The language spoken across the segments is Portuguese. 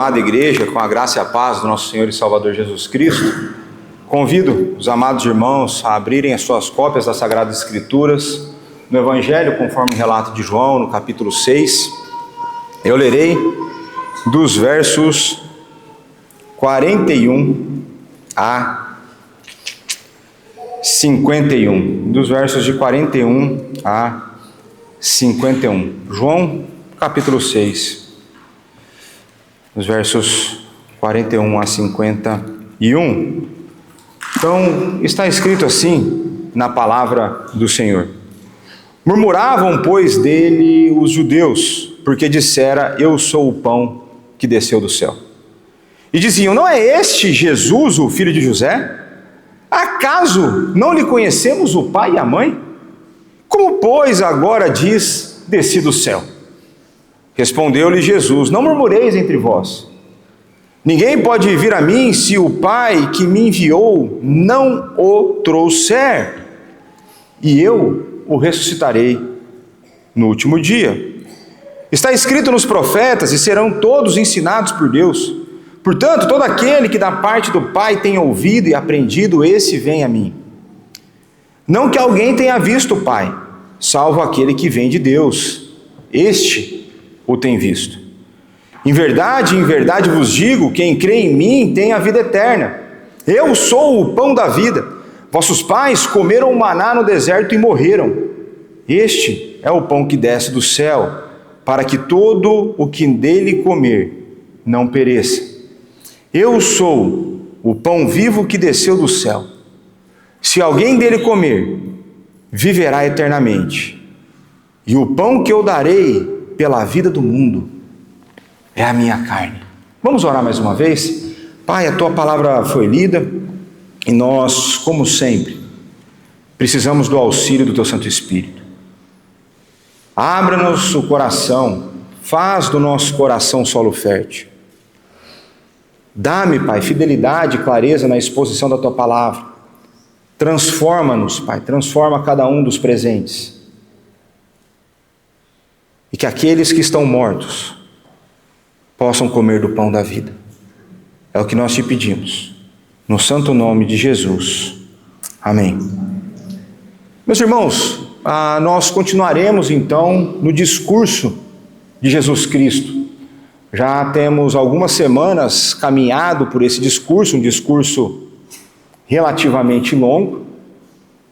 Amada igreja, com a graça e a paz do nosso Senhor e Salvador Jesus Cristo, convido os amados irmãos a abrirem as suas cópias das Sagradas Escrituras no Evangelho, conforme o relato de João, no capítulo 6. Eu lerei dos versos 41 a 51. Dos versos de 41 a 51. João, capítulo 6. Os versos 41 a 51. Então, está escrito assim na palavra do Senhor. Murmuravam, pois, dele os judeus, porque dissera: eu sou o pão que desceu do céu. E diziam: não é este Jesus, o filho de José? Acaso não lhe conhecemos o pai e a mãe? Como, pois, agora diz: desci do céu? Respondeu-lhe Jesus: não murmureis entre vós. Ninguém pode vir a mim se o Pai que me enviou não o trouxer, e eu o ressuscitarei no último dia. Está escrito nos profetas: e serão todos ensinados por Deus. Portanto, todo aquele que da parte do Pai tem ouvido e aprendido, esse vem a mim. Não que alguém tenha visto o Pai, salvo aquele que vem de Deus. Este o tem visto. Em verdade vos digo: quem crê em mim tem a vida eterna. Eu sou o pão da vida. Vossos pais comeram maná no deserto e morreram. Este é o pão que desce do céu, para que todo o que dele comer não pereça. Eu sou o pão vivo que desceu do céu. Se alguém dele comer, viverá eternamente. E o pão que eu darei pela vida do mundo é a minha carne. Vamos orar mais uma vez? Pai, a tua palavra foi lida e nós, como sempre, precisamos do auxílio do teu Santo Espírito. Abra-nos o coração, faz do nosso coração solo fértil. Dá-me, Pai, fidelidade e clareza na exposição da tua palavra. Transforma-nos, Pai, transforma cada um dos presentes. E que aqueles que estão mortos possam comer do pão da vida. É o que nós te pedimos, no santo nome de Jesus. Amém. Meus irmãos, nós continuaremos então no discurso de Jesus Cristo. Já temos algumas semanas caminhado por esse discurso, um discurso relativamente longo,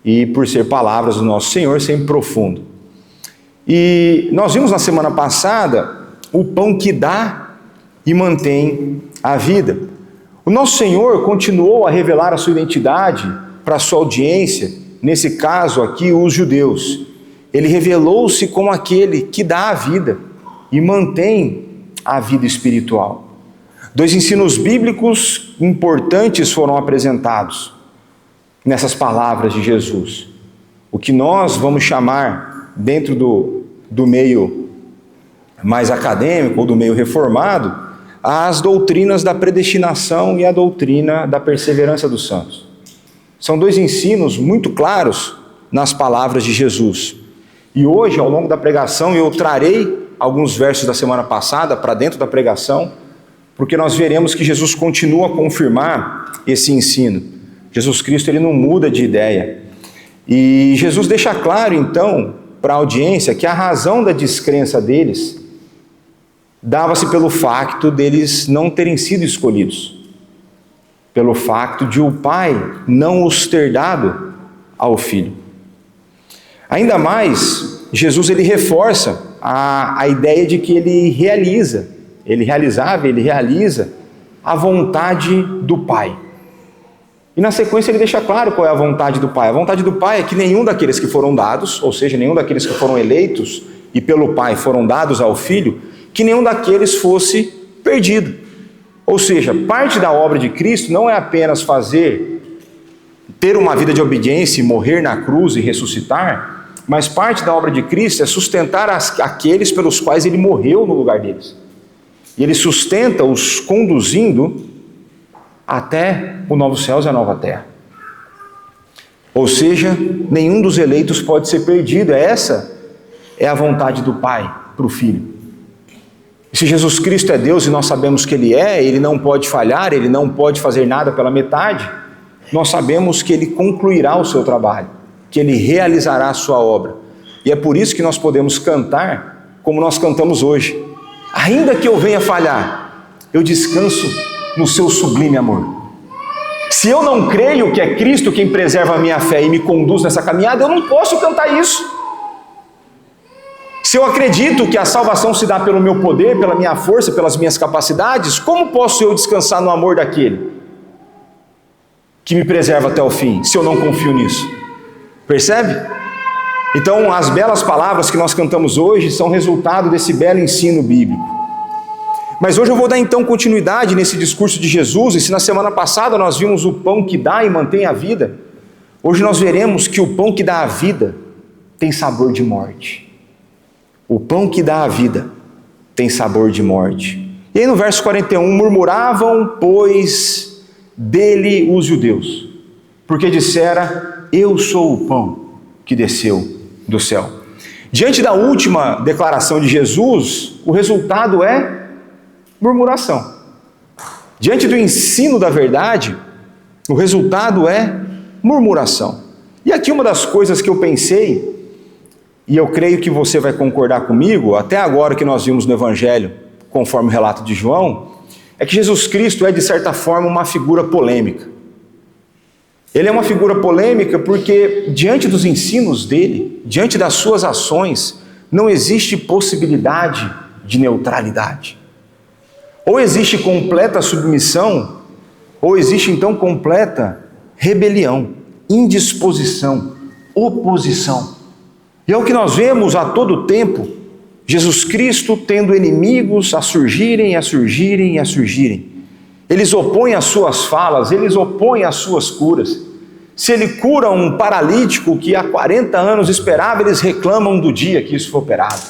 e por ser palavras do nosso Senhor, sempre profundo. E nós vimos na semana passada o pão que dá e mantém a vida. O nosso Senhor continuou a revelar a sua identidade para a sua audiência, nesse caso aqui, os judeus. Ele revelou-se como aquele que dá a vida e mantém a vida espiritual. Dois ensinos bíblicos importantes foram apresentados nessas palavras de Jesus. O que nós vamos chamar, dentro do meio mais acadêmico ou do meio reformado, as doutrinas da predestinação e a doutrina da perseverança dos santos. São dois ensinos muito claros nas palavras de Jesus. E hoje, ao longo da pregação, eu trarei alguns versos da semana passada para dentro da pregação, porque nós veremos que Jesus continua a confirmar esse ensino. Jesus Cristo, ele não muda de ideia. E Jesus deixa claro, então, para a audiência, que a razão da descrença deles dava-se pelo facto deles não terem sido escolhidos, pelo facto de o Pai não os ter dado ao Filho. Ainda mais, Jesus ele reforça a ideia de que ele realiza a vontade do Pai. E na sequência ele deixa claro qual é a vontade do Pai. A vontade do Pai é que nenhum daqueles que foram dados, ou seja, nenhum daqueles que foram eleitos e pelo Pai foram dados ao Filho, que nenhum daqueles fosse perdido. Ou seja, parte da obra de Cristo não é apenas ter uma vida de obediência e morrer na cruz e ressuscitar, mas parte da obra de Cristo é sustentar aqueles pelos quais ele morreu no lugar deles. E ele sustenta-os conduzindo até o novo céus e a nova terra. Ou seja, nenhum dos eleitos pode ser perdido. Essa é a vontade do Pai para o Filho. Se Jesus Cristo é Deus e nós sabemos que Ele é, Ele não pode falhar, Ele não pode fazer nada pela metade, nós sabemos que Ele concluirá o seu trabalho, que Ele realizará a sua obra. E é por isso que nós podemos cantar como nós cantamos hoje. Ainda que eu venha falhar, eu descanso no seu sublime amor. Se eu não creio que é Cristo quem preserva a minha fé e me conduz nessa caminhada, eu não posso cantar isso. Se eu acredito que a salvação se dá pelo meu poder, pela minha força, pelas minhas capacidades, como posso eu descansar no amor daquele que me preserva até o fim, se eu não confio nisso? Percebe? Então, as belas palavras que nós cantamos hoje são resultado desse belo ensino bíblico. Mas hoje eu vou dar então continuidade nesse discurso de Jesus, e se na semana passada nós vimos o pão que dá e mantém a vida, hoje nós veremos que o pão que dá a vida tem sabor de morte. O pão que dá a vida tem sabor de morte. E aí no verso 41, murmuravam, pois, dele os judeus, porque dissera, eu sou o pão que desceu do céu. Diante da última declaração de Jesus, o resultado é murmuração. Diante do ensino da verdade, o resultado é murmuração. E aqui uma das coisas que eu pensei, e eu creio que você vai concordar comigo, até agora que nós vimos no Evangelho, conforme o relato de João, é que Jesus Cristo é de certa forma uma figura polêmica. Ele é uma figura polêmica porque diante dos ensinos dele, diante das suas ações, não existe possibilidade de neutralidade. Ou existe completa submissão, ou existe então completa rebelião, indisposição, oposição. E é o que nós vemos a todo tempo, Jesus Cristo tendo inimigos a surgirem, a surgirem e a surgirem. Eles opõem as suas falas, eles opõem as suas curas. Se ele cura um paralítico que há 40 anos esperava, eles reclamam do dia que isso foi operado.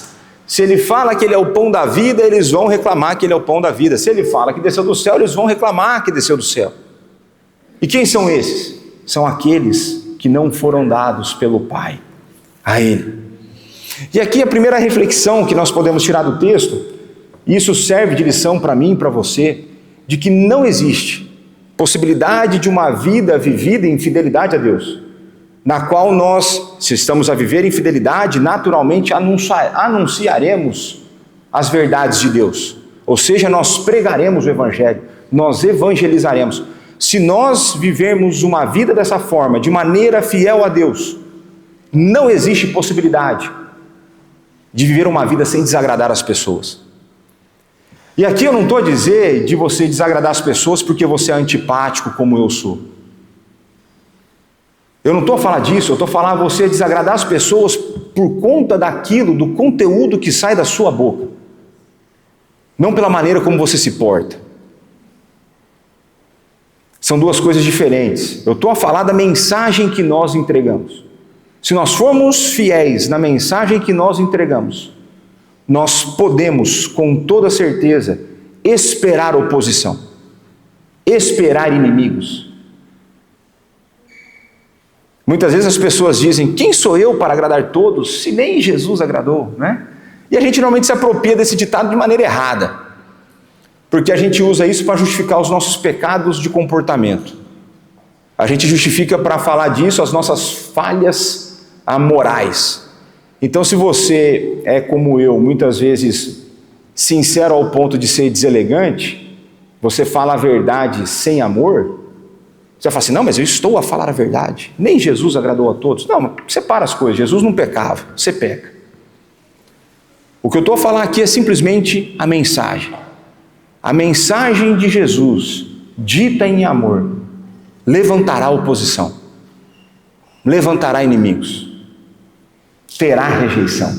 Se ele fala que ele é o pão da vida, eles vão reclamar que ele é o pão da vida. Se ele fala que desceu do céu, eles vão reclamar que desceu do céu. E quem são esses? São aqueles que não foram dados pelo Pai a Ele. E aqui a primeira reflexão que nós podemos tirar do texto, e isso serve de lição para mim e para você, de que não existe possibilidade de uma vida vivida em fidelidade a Deus, na qual nós, se estamos a viver em fidelidade, naturalmente anunciaremos as verdades de Deus. Ou seja, nós pregaremos o Evangelho, nós evangelizaremos. Se nós vivermos uma vida dessa forma, de maneira fiel a Deus, não existe possibilidade de viver uma vida sem desagradar as pessoas. E aqui eu não estou a dizer de você desagradar as pessoas porque você é antipático como eu sou. Eu não estou a falar disso, eu estou a falar você desagradar as pessoas por conta daquilo, do conteúdo que sai da sua boca. Não pela maneira como você se porta. São duas coisas diferentes. Eu estou a falar da mensagem que nós entregamos. Se nós formos fiéis na mensagem que nós entregamos, nós podemos, com toda certeza, esperar oposição, esperar inimigos. Muitas vezes as pessoas dizem, quem sou eu para agradar todos, se nem Jesus agradou, né? E a gente normalmente se apropria desse ditado de maneira errada, porque a gente usa isso para justificar os nossos pecados de comportamento. A gente justifica para falar disso as nossas falhas morais. Então, se você é como eu, muitas vezes sincero ao ponto de ser deselegante, você fala a verdade sem amor, você vai falar assim, não, mas eu estou a falar a verdade, nem Jesus agradou a todos. Não, mas separa as coisas, Jesus não pecava, você peca. O que eu estou a falar aqui é simplesmente a mensagem. A mensagem de Jesus, dita em amor, levantará oposição, levantará inimigos, terá rejeição.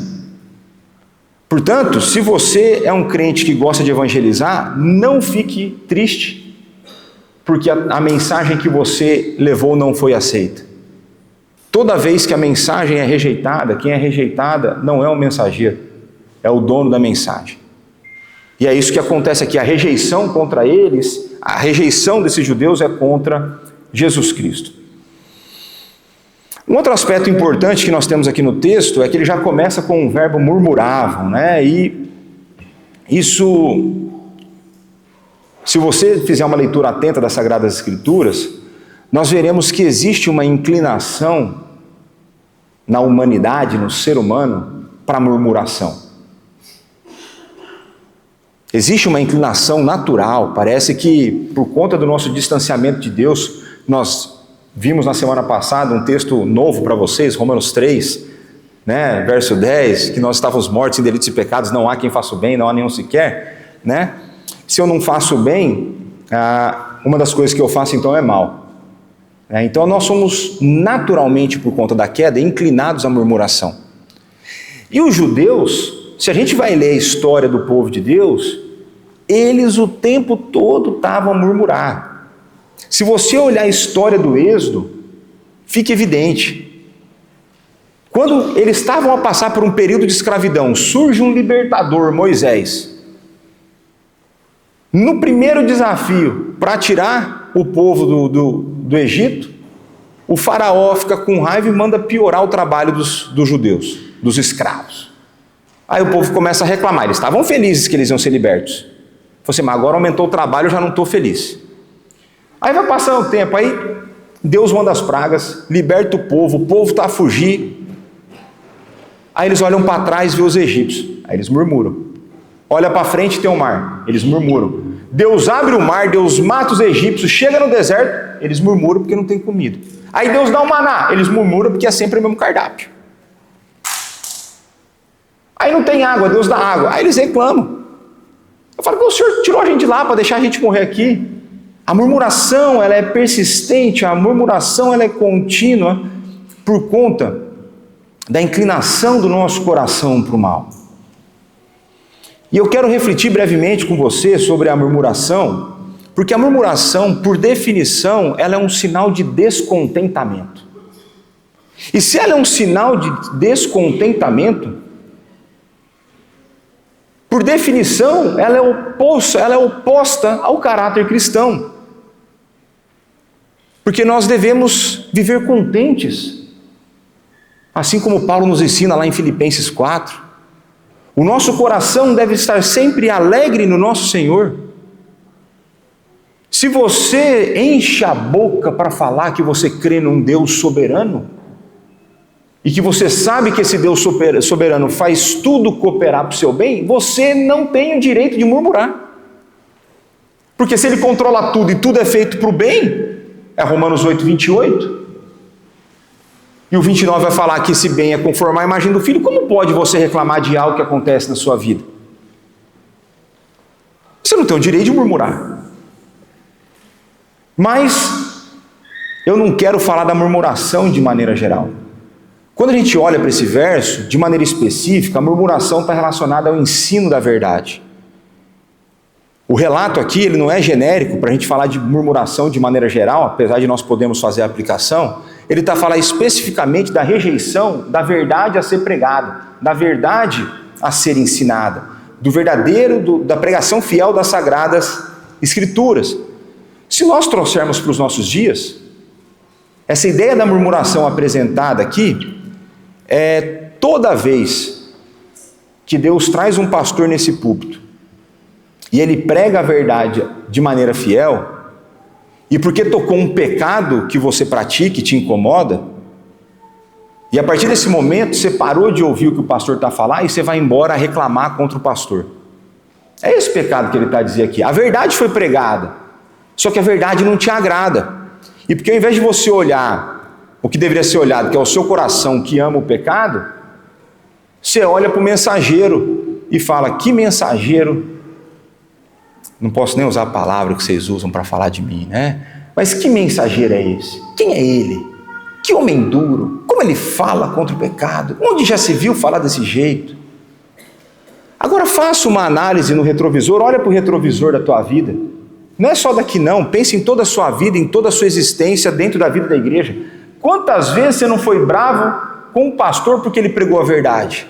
Portanto, se você é um crente que gosta de evangelizar, não fique triste, porque a mensagem que você levou não foi aceita. Toda vez que a mensagem é rejeitada, quem é rejeitada não é o mensageiro, é o dono da mensagem. E é isso que acontece aqui, a rejeição contra eles, a rejeição desses judeus é contra Jesus Cristo. Um outro aspecto importante que nós temos aqui no texto é que ele já começa com o verbo murmuravam, né? E Isso, se você fizer uma leitura atenta das Sagradas Escrituras, nós veremos que existe uma inclinação na humanidade, no ser humano, para a murmuração. Existe uma inclinação natural, parece que por conta do nosso distanciamento de Deus, nós vimos na semana passada um texto novo para vocês, Romanos 3, né, verso 10, que nós estávamos mortos em delitos e pecados, não há quem faça o bem, não há nenhum sequer, né? Se eu não faço o bem, uma das coisas que eu faço então é mal. Então nós somos naturalmente, por conta da queda, inclinados à murmuração. E os judeus, se a gente vai ler a história do povo de Deus, eles o tempo todo estavam a murmurar. Se você olhar a história do Êxodo, fica evidente. Quando eles estavam a passar por um período de escravidão, surge um libertador, Moisés. No primeiro desafio, para tirar o povo do Egito, o faraó fica com raiva e manda piorar o trabalho dos judeus, dos escravos. Aí o povo começa a reclamar, eles estavam felizes que eles iam ser libertos. Falei assim, mas agora aumentou o trabalho, eu já não estou feliz. Aí vai passando o tempo, aí Deus manda as pragas, liberta o povo está a fugir. Aí eles olham para trás e vê os egípcios, aí eles murmuram. Olha para frente, tem o mar, eles murmuram. Deus abre o mar, Deus mata os egípcios, chega no deserto, eles murmuram porque não tem comida. Aí Deus dá o maná, eles murmuram porque é sempre o mesmo cardápio. Aí não tem água, Deus dá água, aí eles reclamam. Eu falo, o Senhor tirou a gente de lá para deixar a gente morrer aqui. A murmuração, ela é persistente, a murmuração, ela é contínua por conta da inclinação do nosso coração para o mal. E eu quero refletir brevemente com você sobre a murmuração, porque a murmuração, por definição, ela é um sinal de descontentamento. E se ela é um sinal de descontentamento, por definição, ela é oposta ao caráter cristão. Porque nós devemos viver contentes, assim como Paulo nos ensina lá em Filipenses 4. O nosso coração deve estar sempre alegre no nosso Senhor. Se você enche a boca para falar que você crê num Deus soberano, e que você sabe que esse Deus soberano faz tudo cooperar para o seu bem, você não tem o direito de murmurar. Porque se Ele controla tudo e tudo é feito para o bem, é Romanos 8, 28. E o 29 vai falar que esse bem é conformar a imagem do Filho. Como pode você reclamar de algo que acontece na sua vida? Você não tem o direito de murmurar. Mas eu não quero falar da murmuração de maneira geral. Quando a gente olha para esse verso, de maneira específica, a murmuração está relacionada ao ensino da verdade. O relato aqui, ele não é genérico para a gente falar de murmuração de maneira geral, apesar de nós podermos fazer a aplicação. Ele está falando especificamente da rejeição da verdade a ser pregada, da verdade a ser ensinada, do verdadeiro, da pregação fiel das Sagradas Escrituras. Se nós trouxermos para os nossos dias, essa ideia da murmuração apresentada aqui, é toda vez que Deus traz um pastor nesse púlpito, e ele prega a verdade de maneira fiel, e porque tocou um pecado que você pratica e te incomoda, e a partir desse momento você parou de ouvir o que o pastor está a falar e você vai embora a reclamar contra o pastor. É esse pecado que ele está a dizer aqui. A verdade foi pregada, só que a verdade não te agrada. E porque ao invés de você olhar o que deveria ser olhado, que é o seu coração que ama o pecado, você olha para o mensageiro e fala, que mensageiro, não posso nem usar a palavra que vocês usam para falar de mim, né? Mas que mensageiro é esse? Quem é ele? Que homem duro? Como ele fala contra o pecado? Onde já se viu falar desse jeito? Agora faça uma análise no retrovisor, olha para o retrovisor da tua vida. Não é só daqui não, pense em toda a sua vida, em toda a sua existência dentro da vida da igreja. Quantas vezes você não foi bravo com o pastor porque ele pregou a verdade?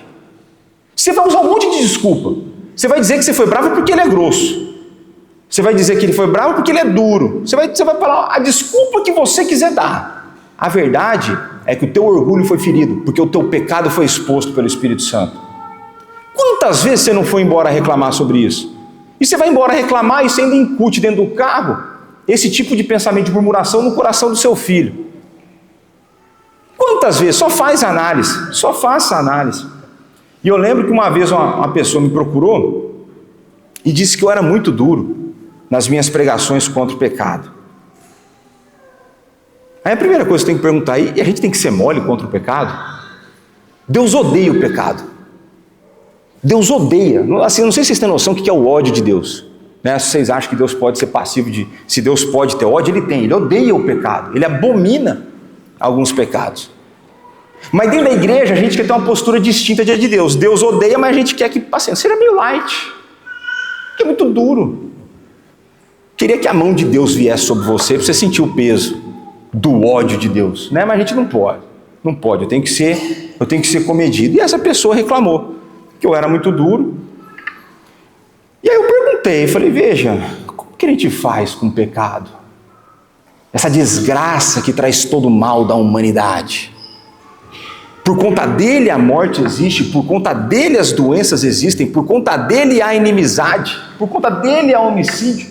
Você vai usar um monte de desculpa. Você vai dizer que você foi bravo porque ele é grosso. Você vai dizer que ele foi bravo porque ele é duro. Você vai falar a desculpa que você quiser dar. A verdade é que o teu orgulho foi ferido, porque o teu pecado foi exposto pelo Espírito Santo. Quantas vezes você não foi embora reclamar sobre isso? E você vai embora reclamar e você ainda incute dentro do carro esse tipo de pensamento de murmuração no coração do seu filho. Quantas vezes? Só faz análise, só faça análise. E eu lembro que uma vez uma pessoa me procurou e disse que eu era muito duro nas minhas pregações contra o pecado. Aí a primeira coisa que você tem que perguntar, e a gente tem que ser mole contra o pecado? Deus odeia o pecado. Deus odeia. Assim, não sei se vocês têm noção do que é o ódio de Deus. Né? Se vocês acham que Deus pode ser passivo de... Se Deus pode ter ódio, Ele tem. Ele odeia o pecado. Ele abomina alguns pecados. Mas dentro da igreja a gente quer ter uma postura distinta de Deus. Deus odeia, mas a gente quer que paciente. Seja meio light. Que é muito duro. Queria que a mão de Deus viesse sobre você para você sentir o peso do ódio de Deus. Né? Mas a gente não pode. Não pode. Eu tenho que ser comedido. E essa pessoa reclamou que eu era muito duro. E aí eu perguntei, falei, veja, como que a gente faz com o pecado? Essa desgraça que traz todo o mal da humanidade. Por conta dele a morte existe, por conta dele as doenças existem, por conta dele há inimizade, por conta dele há homicídio,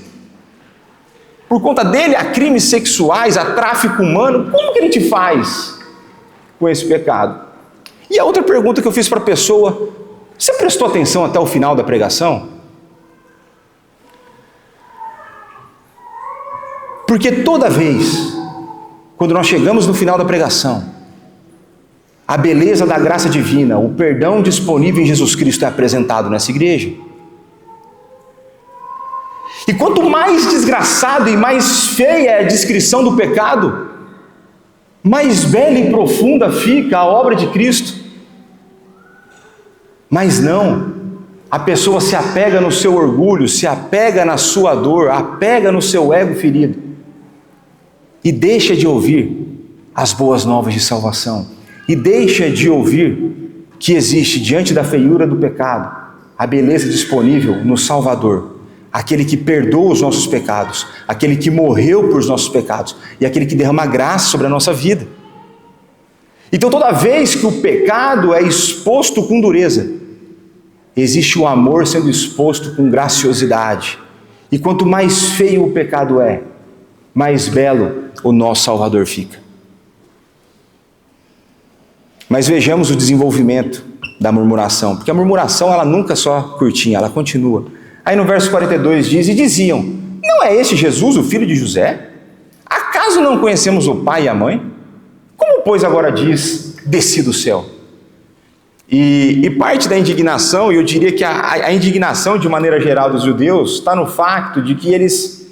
por conta dele há crimes sexuais, há tráfico humano. Como que a gente faz com esse pecado? E a outra pergunta que eu fiz para a pessoa, você prestou atenção até o final da pregação? Porque toda vez, quando nós chegamos no final da pregação, a beleza da graça divina, o perdão disponível em Jesus Cristo é apresentado nessa igreja. E quanto mais desgraçado e mais feia é a descrição do pecado, mais bela e profunda fica a obra de Cristo. Mas não, a pessoa se apega no seu orgulho, se apega na sua dor, apega no seu ego ferido e deixa de ouvir as boas novas de salvação e deixa de ouvir que existe diante da feiura do pecado a beleza disponível no Salvador, aquele que perdoa os nossos pecados, aquele que morreu por os nossos pecados e aquele que derrama graça sobre a nossa vida. Então toda vez que o pecado é exposto com dureza, existe o amor sendo exposto com graciosidade. E quanto mais feio o pecado é, mais belo o nosso Salvador fica. Mas vejamos o desenvolvimento da murmuração, porque a murmuração ela nunca só curtinha, ela continua. Aí no verso 42 diz, e diziam, não é esse Jesus, o filho de José? Acaso não conhecemos o pai e a mãe? Como, pois, agora diz, desci do céu? E parte da indignação, e eu diria que a indignação de maneira geral dos judeus, está no fato de que eles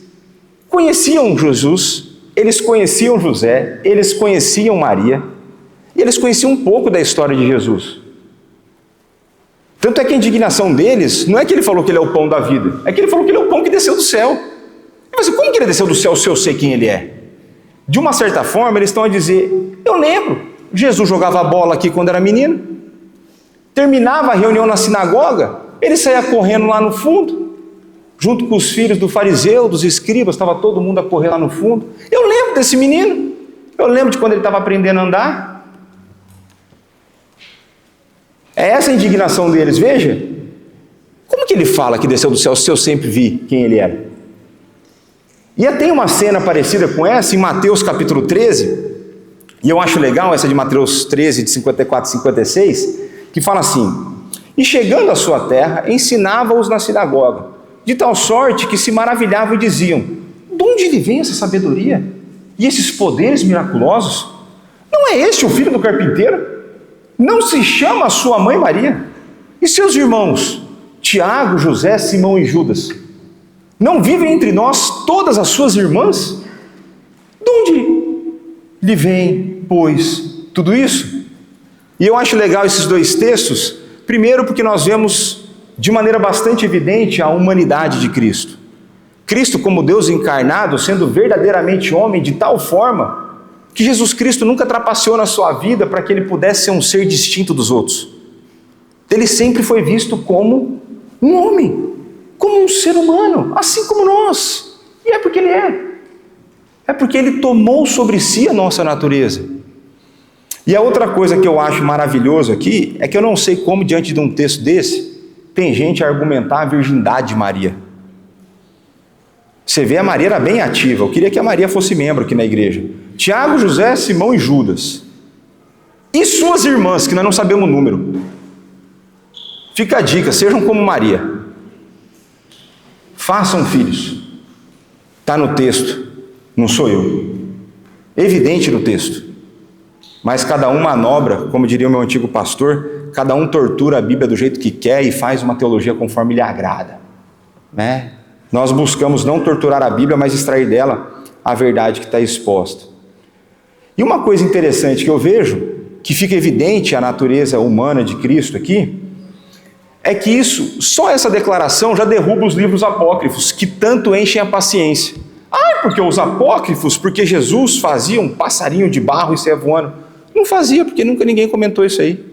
conheciam Jesus, eles conheciam José, eles conheciam Maria, e eles conheciam um pouco da história de Jesus. Tanto é que a indignação deles, não é que ele falou que ele é o pão da vida, é que ele falou que ele é o pão que desceu do céu. E você, como que ele desceu do céu se eu sei quem ele é? De uma certa forma, eles estão a dizer, eu lembro, Jesus jogava bola aqui quando era menino, terminava a reunião na sinagoga, ele saía correndo lá no fundo, junto com os filhos do fariseu, dos escribas, estava todo mundo a correr lá no fundo. Eu lembro desse menino, eu lembro de quando ele estava aprendendo a andar. É essa a indignação deles, veja. Como que ele fala que desceu do céu se eu sempre vi quem ele era? E tem uma cena parecida com essa em Mateus capítulo 13, e eu acho legal essa de Mateus 13, de 54 e 56, que fala assim, e chegando à sua terra, ensinava-os na sinagoga, de tal sorte que se maravilhavam e diziam, de onde lhe vem essa sabedoria e esses poderes miraculosos? Não é este o filho do carpinteiro? Não se chama a sua mãe Maria? E seus irmãos, Tiago, José, Simão e Judas? Não vivem entre nós todas as suas irmãs? De onde lhe vem, pois, tudo isso? E eu acho legal esses dois textos, primeiro porque nós vemos de maneira bastante evidente a humanidade de Cristo. Cristo como Deus encarnado, sendo verdadeiramente homem de tal forma que Jesus Cristo nunca trapaceou na sua vida para que ele pudesse ser um ser distinto dos outros. Ele sempre foi visto como um homem, como um ser humano, assim como nós. E é porque ele é. É porque ele tomou sobre si a nossa natureza. E a outra coisa que eu acho maravilhoso aqui, é que eu não sei como diante de um texto desse, tem gente a argumentar a virgindade de Maria. Você vê, a Maria era bem ativa. Eu queria que a Maria fosse membro aqui na igreja. Tiago, José, Simão e Judas. E suas irmãs, que nós não sabemos o número. Fica a dica, sejam como Maria. Façam filhos. Está no texto, não sou eu. Evidente no texto. Mas cada um manobra, como diria o meu antigo pastor, cada um tortura a Bíblia do jeito que quer e faz uma teologia conforme lhe agrada. Né? Nós buscamos não torturar a Bíblia, mas extrair dela a verdade que está exposta. E uma coisa interessante que eu vejo, que fica evidente a natureza humana de Cristo aqui, é que isso, só essa declaração já derruba os livros apócrifos, que tanto enchem a paciência. Porque os apócrifos, porque Jesus fazia um passarinho de barro e saia voando. Não fazia, porque nunca ninguém comentou isso aí.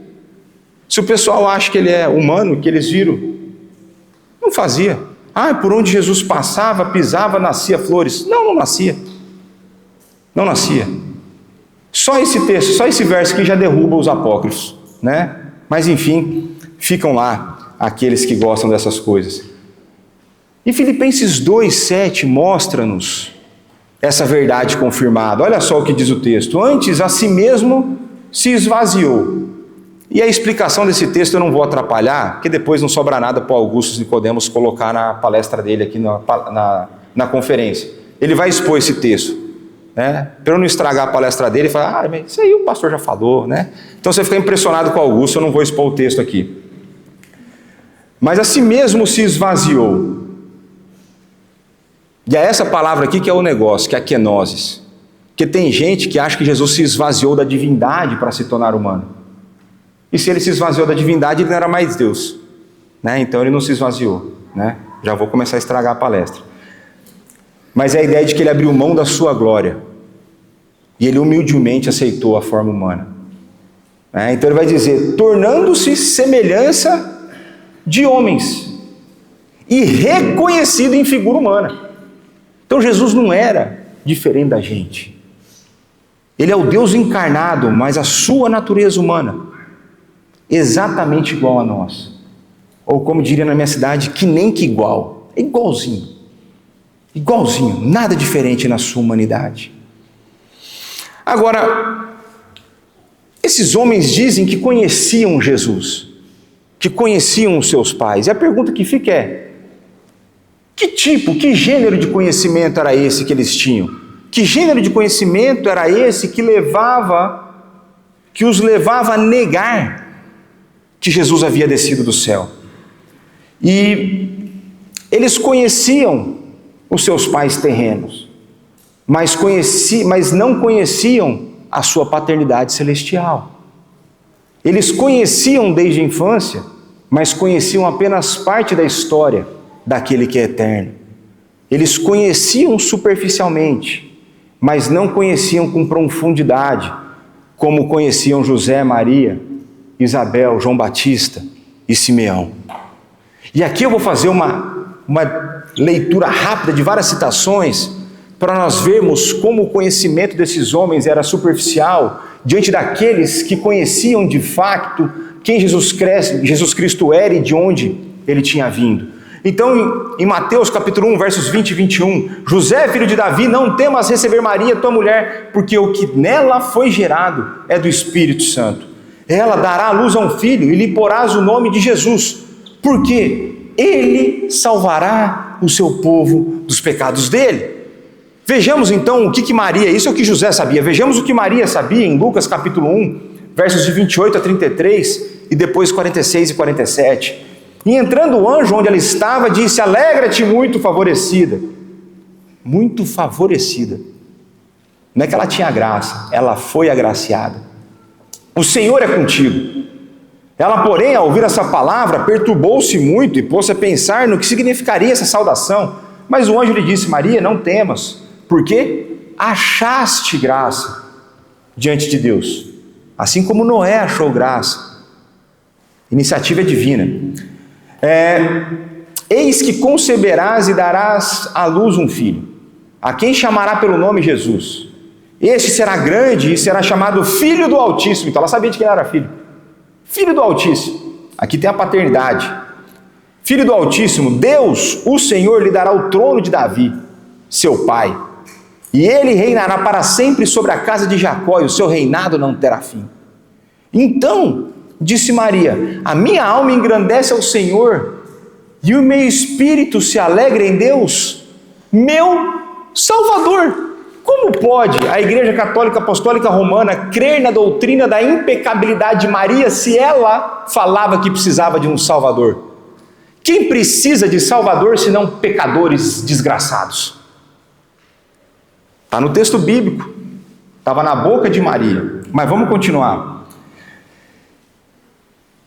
Se o pessoal acha que ele é humano, que eles viram, não fazia. Por onde Jesus passava, pisava, nascia flores. Não nascia. Não nascia. Só esse texto, só esse verso aqui já derruba os apócrifos, né? Mas enfim, ficam lá aqueles que gostam dessas coisas. E Filipenses 2,7 mostra-nos essa verdade confirmada. Olha só o que diz o texto. Antes, a si mesmo se esvaziou. E a explicação desse texto eu não vou atrapalhar, porque depois não sobra nada para o Augusto Nicodemos colocar na palestra dele aqui na conferência. Ele vai expor esse texto, né? Para eu não estragar a palestra dele e falar, mas isso aí o pastor já falou, né? Então você fica impressionado com o Augusto, eu não vou expor o texto aqui. Mas a si mesmo se esvaziou. E é essa palavra aqui que é o negócio, que é a kenosis. Porque tem gente que acha que Jesus se esvaziou da divindade para se tornar humano. E se ele se esvaziou da divindade, ele não era mais Deus, né? Então ele não se esvaziou, né? Já vou começar a estragar a palestra. Mas é a ideia de que ele abriu mão da sua glória. E ele humildemente aceitou a forma humana. Então ele vai dizer, tornando-se semelhança de homens. E reconhecido em figura humana. Então Jesus não era diferente da gente. Ele é o Deus encarnado, mas a sua natureza humana, exatamente igual a nós. Ou como diria na minha cidade, que nem que igual. É igualzinho. Igualzinho, nada diferente na sua humanidade. Agora, esses homens dizem que conheciam Jesus, que conheciam os seus pais. E a pergunta que fica é, que gênero de conhecimento era esse que eles tinham? Que gênero de conhecimento era esse que os levava a negar que Jesus havia descido do céu? E eles conheciam os seus pais terrenos, mas não conheciam a sua paternidade celestial. Eles conheciam desde a infância, mas conheciam apenas parte da história daquele que é eterno. Eles conheciam superficialmente, mas não conheciam com profundidade, como conheciam José, Maria, Isabel, João Batista e Simeão. E aqui eu vou fazer uma leitura rápida de várias citações, para nós vermos como o conhecimento desses homens era superficial, diante daqueles que conheciam de fato quem Jesus Cristo era e de onde ele tinha vindo. Então, em Mateus capítulo 1, versos 20 e 21, José, filho de Davi, não temas receber Maria, tua mulher, porque o que nela foi gerado é do Espírito Santo. Ela dará à luz a um filho e lhe porás o nome de Jesus, porque ele salvará o seu povo dos pecados dele. Vejamos então o que Maria, isso é o que José sabia, vejamos o que Maria sabia em Lucas capítulo 1, versos de 28 a 33 e depois 46 e 47. E entrando o anjo onde ela estava, disse, alegra-te muito favorecida. Muito favorecida. Não é que ela tinha graça, ela foi agraciada. O Senhor é contigo. Ela, porém, ao ouvir essa palavra, perturbou-se muito e pôs-se a pensar no que significaria essa saudação. Mas o anjo lhe disse, Maria, não temas, porque achaste graça diante de Deus, assim como Noé achou graça. Iniciativa divina. Eis que conceberás e darás à luz um filho, a quem chamará pelo nome Jesus. Este será grande e será chamado Filho do Altíssimo. Então ela sabia de quem era filho. Filho do Altíssimo. Aqui tem a paternidade. Filho do Altíssimo, Deus, o Senhor, lhe dará o trono de Davi, seu pai, e ele reinará para sempre sobre a casa de Jacó, e o seu reinado não terá fim. Então, disse Maria, a minha alma engrandece ao Senhor, e o meu espírito se alegra em Deus, meu Salvador. Como pode a Igreja Católica Apostólica Romana crer na doutrina da impecabilidade de Maria se ela falava que precisava de um Salvador? Quem precisa de Salvador senão pecadores desgraçados? Está no texto bíblico, estava na boca de Maria. Mas vamos continuar.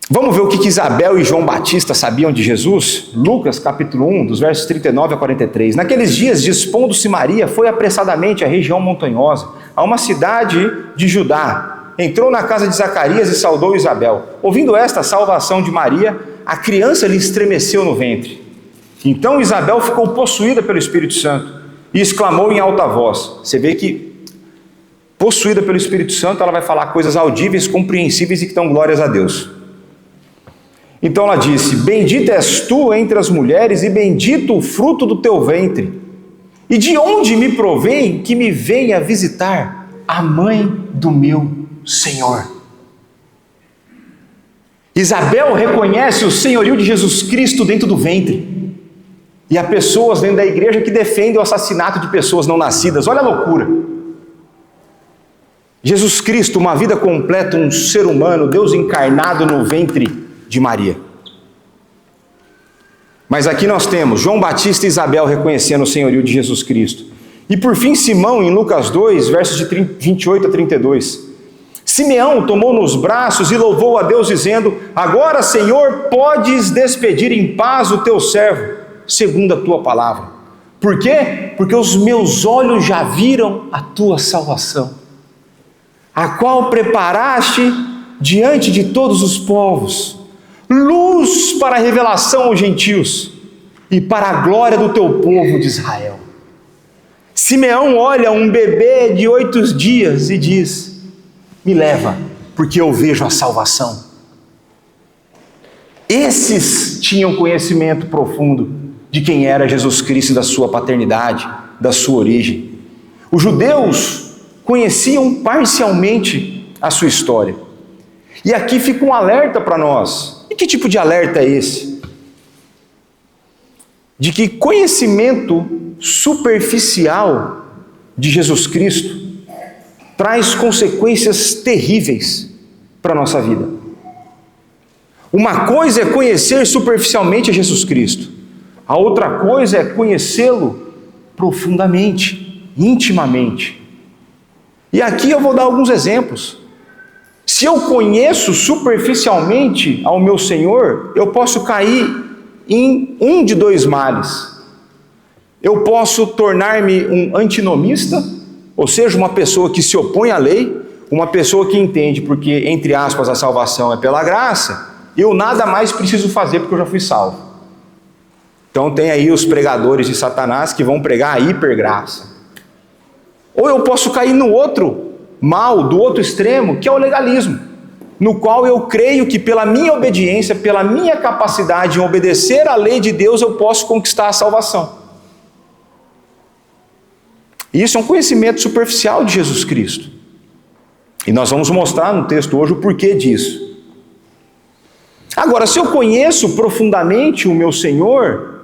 Vamos ver o que Isabel e João Batista sabiam de Jesus? Lucas capítulo 1, dos versos 39 a 43. Naqueles dias, dispondo-se Maria, foi apressadamente à região montanhosa, a uma cidade de Judá. Entrou na casa de Zacarias e saudou Isabel. Ouvindo esta salvação de Maria, a criança lhe estremeceu no ventre. Então Isabel ficou possuída pelo Espírito Santo e exclamou em alta voz. Você vê que, possuída pelo Espírito Santo, ela vai falar coisas audíveis, compreensíveis e que dão glórias a Deus. Então ela disse, bendita és tu entre as mulheres e bendito o fruto do teu ventre. E de onde me provém que me venha visitar a mãe do meu Senhor? Isabel reconhece o senhorio de Jesus Cristo dentro do ventre. E há pessoas dentro da igreja que defendem o assassinato de pessoas não nascidas. Olha a loucura. Jesus Cristo, uma vida completa, um ser humano, Deus encarnado no ventre de Maria. Mas aqui nós temos João Batista e Isabel reconhecendo o senhorio de Jesus Cristo. E por fim Simão, em Lucas 2, versos de 28 a 32. Simeão tomou nos braços e louvou a Deus dizendo, agora Senhor, podes despedir em paz o teu servo, segundo a tua palavra. Por quê? Porque os meus olhos já viram a tua salvação, a qual preparaste diante de todos os povos, luz para a revelação aos gentios e para a glória do teu povo de Israel. Simeão olha um bebê de 8 dias e diz, me leva, porque eu vejo a salvação. Esses tinham conhecimento profundo de quem era Jesus Cristo, da sua paternidade, da sua origem. Os judeus conheciam parcialmente a sua história. E aqui fica um alerta para nós. E que tipo de alerta é esse? De que conhecimento superficial de Jesus Cristo traz consequências terríveis para a nossa vida. Uma coisa é conhecer superficialmente a Jesus Cristo. A outra coisa é conhecê-lo profundamente, intimamente. E aqui eu vou dar alguns exemplos. Se eu conheço superficialmente ao meu Senhor, eu posso cair em um de 2 males. Eu posso tornar-me um antinomista, ou seja, uma pessoa que se opõe à lei, uma pessoa que entende porque, entre aspas, a salvação é pela graça, eu nada mais preciso fazer porque eu já fui salvo. Então tem aí os pregadores de Satanás que vão pregar a hipergraça. Ou eu posso cair no outro mal, do outro extremo, que é o legalismo, no qual eu creio que pela minha obediência, pela minha capacidade em obedecer à lei de Deus, eu posso conquistar a salvação. Isso é um conhecimento superficial de Jesus Cristo. E nós vamos mostrar no texto hoje o porquê disso. Agora, se eu conheço profundamente o meu Senhor,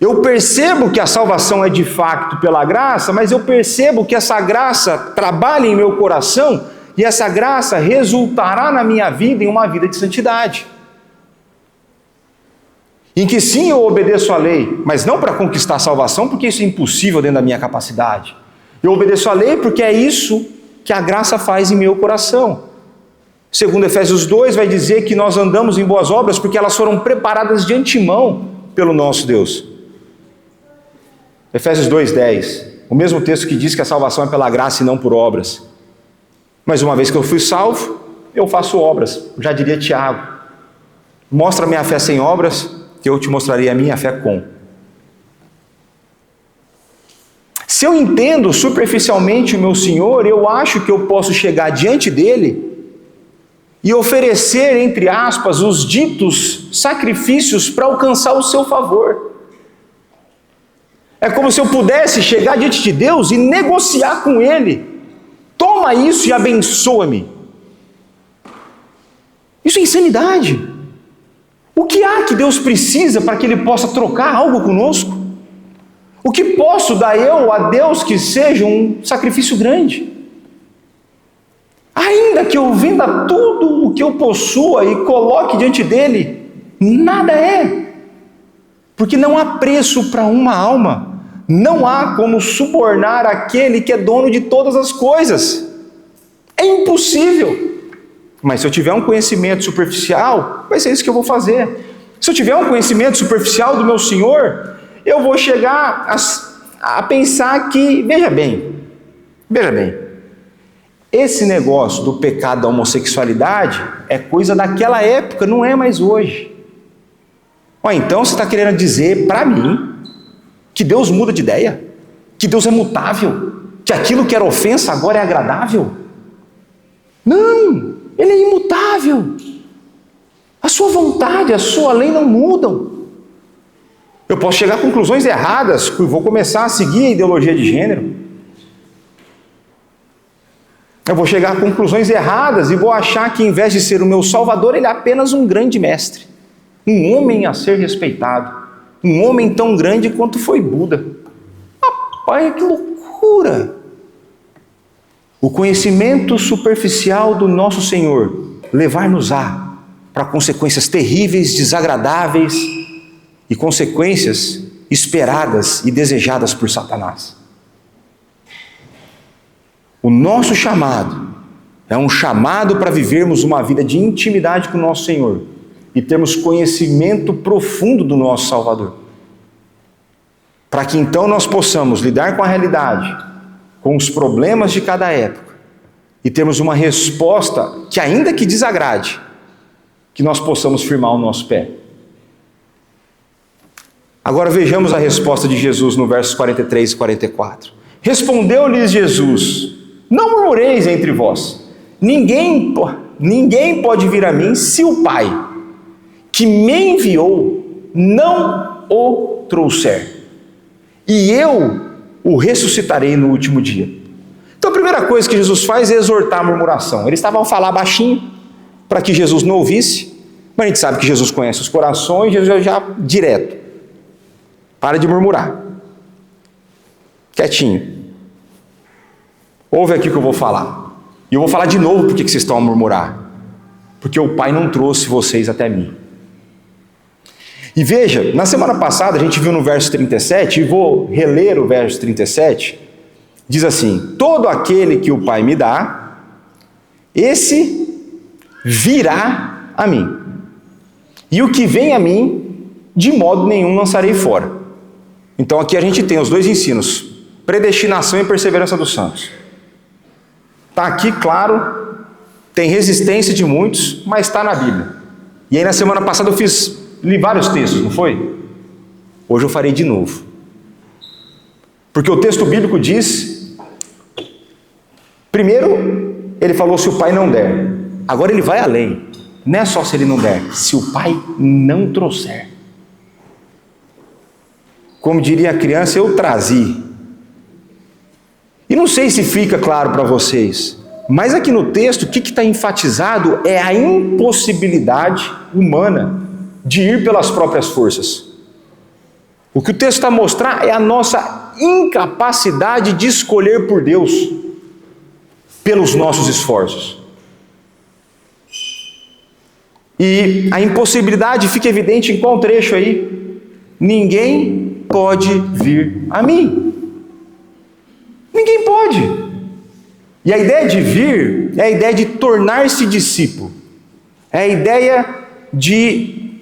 eu percebo que a salvação é de fato pela graça, mas eu percebo que essa graça trabalha em meu coração e essa graça resultará na minha vida em uma vida de santidade. Em que sim eu obedeço à lei, mas não para conquistar a salvação, porque isso é impossível dentro da minha capacidade. Eu obedeço à lei porque é isso que a graça faz em meu coração. Segundo Efésios 2 vai dizer que nós andamos em boas obras porque elas foram preparadas de antemão pelo nosso Deus. Efésios 2:10, o mesmo texto que diz que a salvação é pela graça e não por obras. Mas uma vez que eu fui salvo, eu faço obras. Já diria Tiago, mostra a minha fé sem obras, que eu te mostrarei a minha fé com. Se eu entendo superficialmente o meu Senhor, eu acho que eu posso chegar diante dele e oferecer, entre aspas, os ditos sacrifícios para alcançar o seu favor. É como se eu pudesse chegar diante de Deus e negociar com Ele. Toma isso e abençoa-me. Isso é insanidade. O que há que Deus precisa para que Ele possa trocar algo conosco? O que posso dar eu a Deus que seja um sacrifício grande? Ainda que eu venda tudo o que eu possua e coloque diante dele, nada é. Porque não há preço para uma alma. Não há como subornar aquele que é dono de todas as coisas. É impossível. Mas se eu tiver um conhecimento superficial, vai ser isso que eu vou fazer. Se eu tiver um conhecimento superficial do meu Senhor, eu vou chegar a pensar que, veja bem, esse negócio do pecado da homossexualidade é coisa daquela época, não é mais hoje. Então você está querendo dizer para mim que Deus muda de ideia? Que Deus é mutável? Que aquilo que era ofensa agora é agradável? Não, Ele é imutável. A sua vontade, a sua lei não mudam. Eu posso chegar a conclusões erradas, vou começar a seguir a ideologia de gênero. Eu vou chegar a conclusões erradas e vou achar que, em vez de ser o meu Salvador, Ele é apenas um grande mestre, um homem a ser respeitado, um homem tão grande quanto foi Buda. Rapaz, que loucura! O conhecimento superficial do nosso Senhor levar-nos-á para consequências terríveis, desagradáveis e consequências esperadas e desejadas por Satanás. O nosso chamado é um chamado para vivermos uma vida de intimidade com o nosso Senhor e termos conhecimento profundo do nosso Salvador. Para que então nós possamos lidar com a realidade, com os problemas de cada época e termos uma resposta que, ainda que desagrade, que nós possamos firmar o nosso pé. Agora vejamos a resposta de Jesus no versos 43 e 44. Respondeu-lhes Jesus: não murmureis entre vós. Ninguém pode vir a mim se o Pai, que me enviou, não o trouxer. E eu o ressuscitarei no último dia. Então a primeira coisa que Jesus faz é exortar a murmuração. Eles estavam a falar baixinho, para que Jesus não ouvisse, mas a gente sabe que Jesus conhece os corações, Jesus já direto. Para de murmurar. Quietinho. Ouve aqui o que eu vou falar. E eu vou falar de novo porque vocês estão a murmurar. Porque o Pai não trouxe vocês até mim. E veja, na semana passada a gente viu no verso 37, e vou reler o verso 37, diz assim: todo aquele que o Pai me dá, esse virá a mim. E o que vem a mim, de modo nenhum lançarei fora. Então aqui a gente tem os dois ensinos, predestinação e perseverança dos santos. Está aqui claro, tem resistência de muitos, mas está na Bíblia. E aí na semana passada eu li vários textos, não foi? Hoje eu farei de novo. Porque o texto bíblico diz, primeiro ele falou se o Pai não der. Agora ele vai além. Não é só se ele não der, se o Pai não trouxer. Como diria a criança, eu trazi. E não sei se fica claro para vocês, mas aqui no texto, o que está enfatizado é a impossibilidade humana de ir pelas próprias forças. O que o texto está a mostrar é a nossa incapacidade de escolher por Deus pelos nossos esforços. E a impossibilidade fica evidente em qual trecho aí? Ninguém pode vir a mim. Ninguém pode. E a ideia de vir é a ideia de tornar-se discípulo. É a ideia de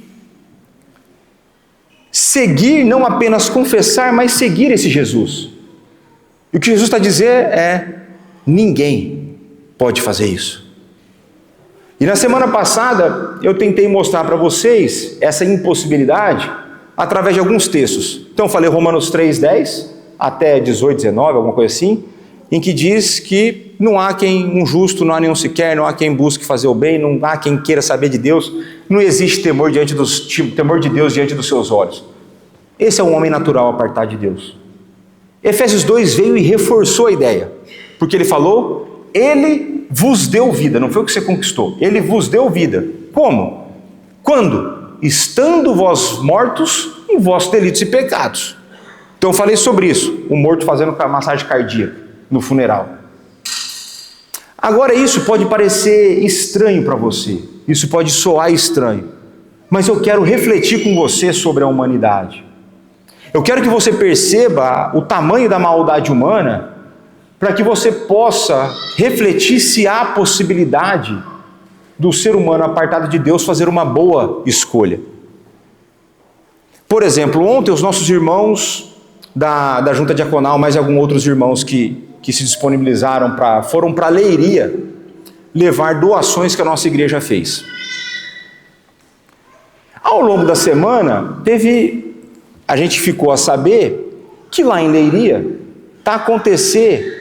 seguir, não apenas confessar, mas seguir esse Jesus. E o que Jesus está a dizer é: ninguém pode fazer isso. E na semana passada eu tentei mostrar para vocês essa impossibilidade através de alguns textos. Então eu falei Romanos 3:10 até 18, 19, alguma coisa assim, em que diz que não há um justo, não há nenhum sequer, não há quem busque fazer o bem, não há quem queira saber de Deus, não existe temor de Deus diante dos seus olhos. Esse é um homem natural apartado de Deus. Efésios 2 veio e reforçou a ideia, porque ele falou, ele vos deu vida, não foi o que você conquistou, ele vos deu vida. Como? Quando? Estando vós mortos em vossos delitos e pecados. Então eu falei sobre isso, o morto fazendo massagem cardíaca no funeral. Agora isso pode parecer estranho para você, isso pode soar estranho, mas eu quero refletir com você sobre a humanidade. Eu quero que você perceba o tamanho da maldade humana, para que você possa refletir se há possibilidade do ser humano apartado de Deus fazer uma boa escolha. Por exemplo, ontem os nossos irmãos da Junta Diaconal, mais alguns outros irmãos que se disponibilizaram, foram para Leiria levar doações que a nossa igreja fez. Ao longo da semana, a gente ficou a saber que lá em Leiria está a acontecer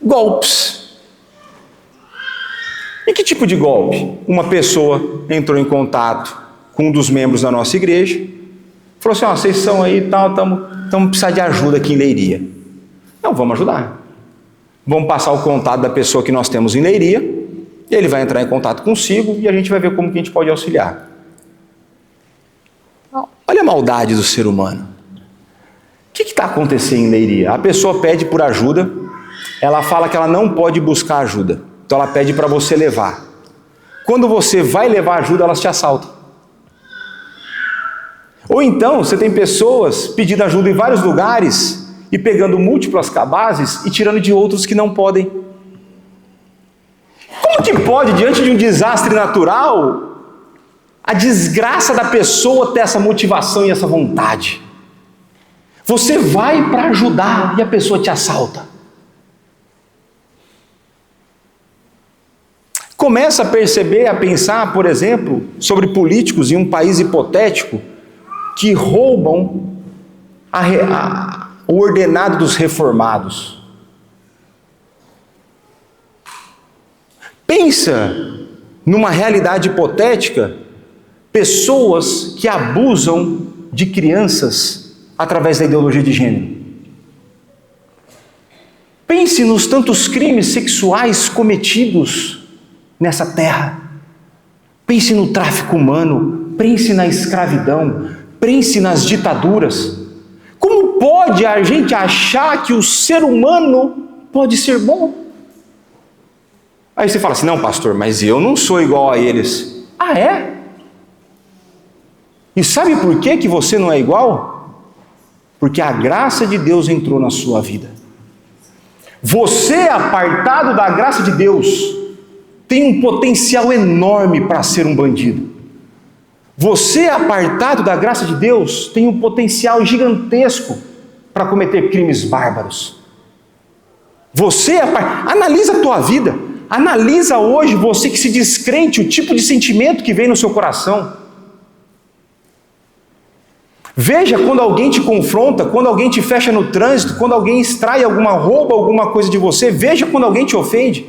golpes. E que tipo de golpe? Uma pessoa entrou em contato com um dos membros da nossa igreja, falou assim, vocês são aí e tal, estamos precisando de ajuda aqui em Leiria. Não, vamos ajudar. Vamos passar o contato da pessoa que nós temos em Leiria, ele vai entrar em contato consigo e a gente vai ver como que a gente pode auxiliar. Olha a maldade do ser humano. O que está acontecendo em Leiria? A pessoa pede por ajuda, ela fala que ela não pode buscar ajuda, então ela pede para você levar. Quando você vai levar ajuda, elas te assaltam. Ou então, você tem pessoas pedindo ajuda em vários lugares e pegando múltiplas cabazes e tirando de outros que não podem. Como que pode, diante de um desastre natural, a desgraça da pessoa ter essa motivação e essa vontade? Você vai para ajudar e a pessoa te assalta. Começa a perceber, a pensar, por exemplo, sobre políticos em um país hipotético que roubam o ordenado dos reformados. Pensa numa realidade hipotética, pessoas que abusam de crianças através da ideologia de gênero. Pense nos tantos crimes sexuais cometidos nessa terra. Pense no tráfico humano, pense na escravidão, pense nas ditaduras. Como pode a gente achar que o ser humano pode ser bom? Aí você fala assim, não pastor, mas eu não sou igual a eles. Ah, é? E sabe por que você não é igual? Porque a graça de Deus entrou na sua vida. Você, apartado da graça de Deus, tem um potencial enorme para ser um bandido. Você, apartado da graça de Deus, tem um potencial gigantesco para cometer crimes bárbaros. Analisa a tua vida, analisa hoje você que se descrente, o tipo de sentimento que vem no seu coração. Veja quando alguém te confronta, quando alguém te fecha no trânsito, quando alguém rouba alguma coisa de você, veja quando alguém te ofende.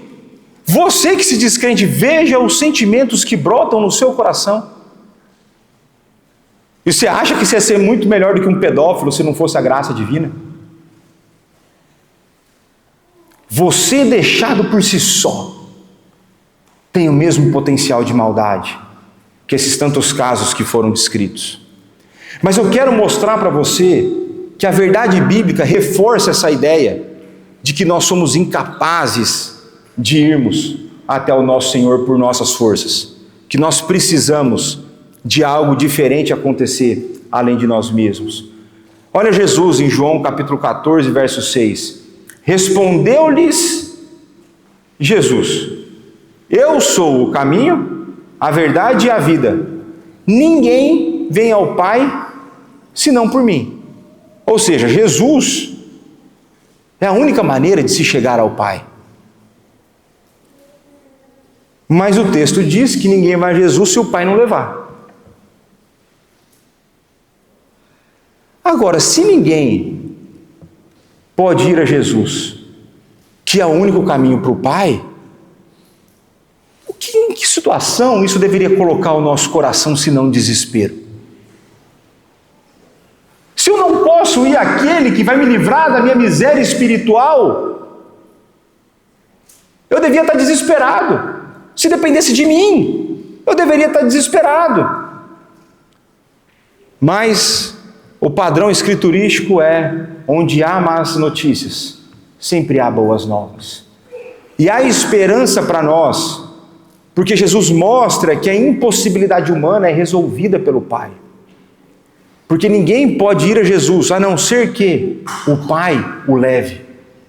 Você que se descrente, veja os sentimentos que brotam no seu coração. E você acha que você ia ser muito melhor do que um pedófilo se não fosse a graça divina? Você, deixado por si só, tem o mesmo potencial de maldade que esses tantos casos que foram descritos. Mas eu quero mostrar para você que a verdade bíblica reforça essa ideia de que nós somos incapazes de irmos até o nosso Senhor por nossas forças, que nós precisamos de algo diferente acontecer além de nós mesmos. Olha Jesus em João capítulo 14, verso 6. Respondeu-lhes Jesus: eu sou o caminho, a verdade e a vida. Ninguém vem ao Pai senão por mim. Ou seja, Jesus é a única maneira de se chegar ao Pai. Mas o texto diz que ninguém vai a Jesus se o Pai não levar. Agora, se ninguém pode ir a Jesus, que é o único caminho para o Pai, em que situação isso deveria colocar o nosso coração, se não desespero? Se eu não posso ir àquele que vai me livrar da minha miséria espiritual, eu devia estar desesperado. Se dependesse de mim, eu deveria estar desesperado. Mas o padrão escriturístico é: onde há más notícias, sempre há boas novas. E há esperança para nós, porque Jesus mostra que a impossibilidade humana é resolvida pelo Pai. Porque ninguém pode ir a Jesus, a não ser que o Pai o leve.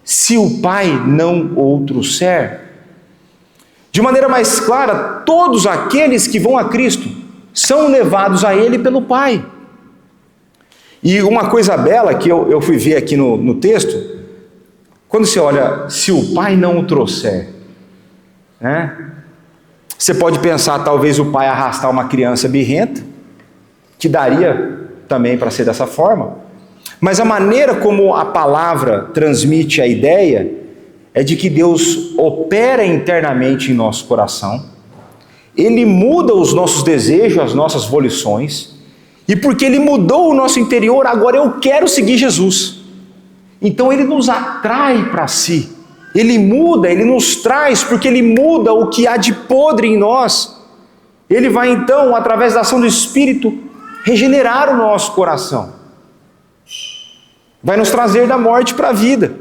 Se o Pai não o trouxer. De maneira mais clara, todos aqueles que vão a Cristo são levados a Ele pelo Pai. E uma coisa bela que eu fui ver aqui no texto, quando você olha, se o Pai não o trouxer, né? Você pode pensar, talvez o pai arrastar uma criança birrenta, que daria também para ser dessa forma, mas a maneira como a palavra transmite a ideia é de que Deus opera internamente em nosso coração, Ele muda os nossos desejos, as nossas volições, e porque Ele mudou o nosso interior, agora eu quero seguir Jesus. Então Ele nos atrai para si. Ele muda, Ele nos traz, porque Ele muda o que há de podre em nós. Ele vai então, através da ação do Espírito, regenerar o nosso coração. Vai nos trazer da morte para a vida.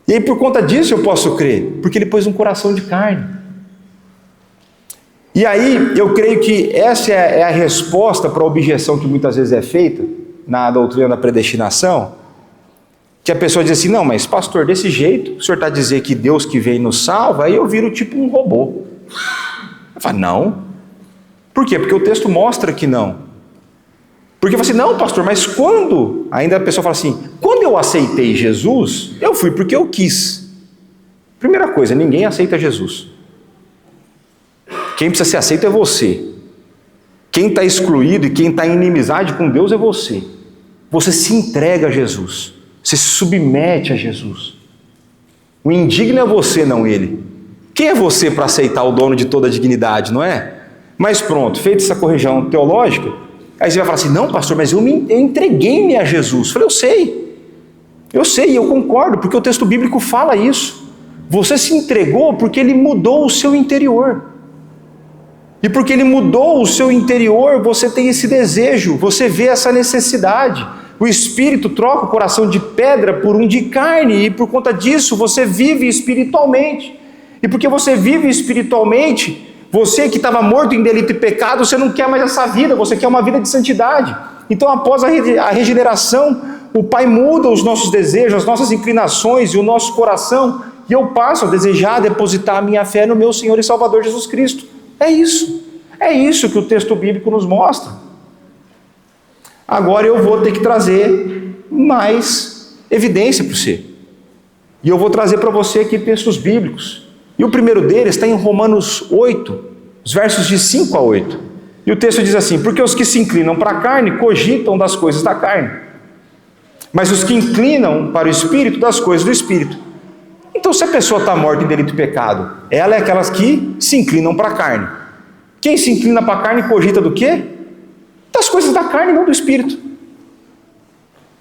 E aí por conta disso eu posso crer, porque Ele pôs um coração de carne. E aí eu creio que essa é a resposta para a objeção que muitas vezes é feita na doutrina da predestinação, que a pessoa diz assim: não, mas pastor, desse jeito, o senhor está dizendo que Deus que vem nos salva, aí eu viro tipo um robô. Eu falo, não. Por quê? Porque o texto mostra que não. Porque você, não pastor, mas quando? Ainda a pessoa fala assim, quando eu aceitei Jesus, eu fui porque eu quis. Primeira coisa, ninguém aceita Jesus. Quem precisa ser aceito é você. Quem está excluído e quem está em inimizade com Deus é você. Você se entrega a Jesus. Você se submete a Jesus. O indigno é você, não ele. Quem é você para aceitar o dono de toda a dignidade, não é? Mas pronto, feita essa correção teológica, aí você vai falar assim, não pastor, mas eu entreguei-me a Jesus. Eu falei, eu sei, eu concordo, porque o texto bíblico fala isso. Você se entregou porque Ele mudou o seu interior. E porque Ele mudou o seu interior, você tem esse desejo, você vê essa necessidade. O Espírito troca o coração de pedra por um de carne, e por conta disso você vive espiritualmente. E porque você vive espiritualmente, você que estava morto em delito e pecado, você não quer mais essa vida, você quer uma vida de santidade. Então após a regeneração, o Pai muda os nossos desejos, as nossas inclinações e o nosso coração, e eu passo a desejar depositar a minha fé no meu Senhor e Salvador Jesus Cristo. É isso que o texto bíblico nos mostra. Agora eu vou ter que trazer mais evidência para você. E eu vou trazer para você aqui textos bíblicos. E o primeiro deles está em Romanos 8, os versos de 5 a 8. E o texto diz assim, porque os que se inclinam para a carne cogitam das coisas da carne, mas os que inclinam para o Espírito, das coisas do Espírito. Então se a pessoa está morta em delito e pecado, ela é aquelas que se inclinam para a carne. Quem se inclina para a carne cogita do quê? Das coisas da carne, não do Espírito.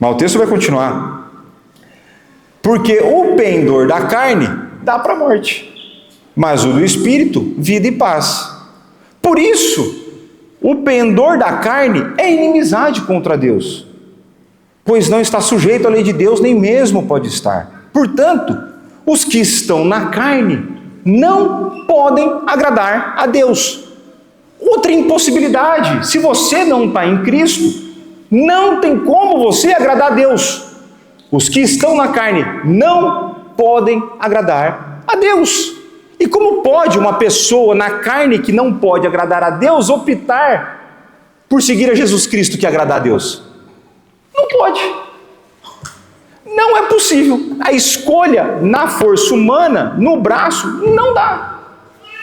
Mas o texto vai continuar. Porque o pendor da carne dá para a morte, mas o do Espírito, vida e paz. Por isso, o pendor da carne é inimizade contra Deus, pois não está sujeito à lei de Deus, nem mesmo pode estar. Portanto, os que estão na carne não podem agradar a Deus. Outra impossibilidade, se você não está em Cristo, não tem como você agradar a Deus. Os que estão na carne não podem agradar a Deus. E como pode uma pessoa na carne que não pode agradar a Deus optar por seguir a Jesus Cristo que agrada a Deus? Não pode. Não é possível. A escolha na força humana, no braço, não dá.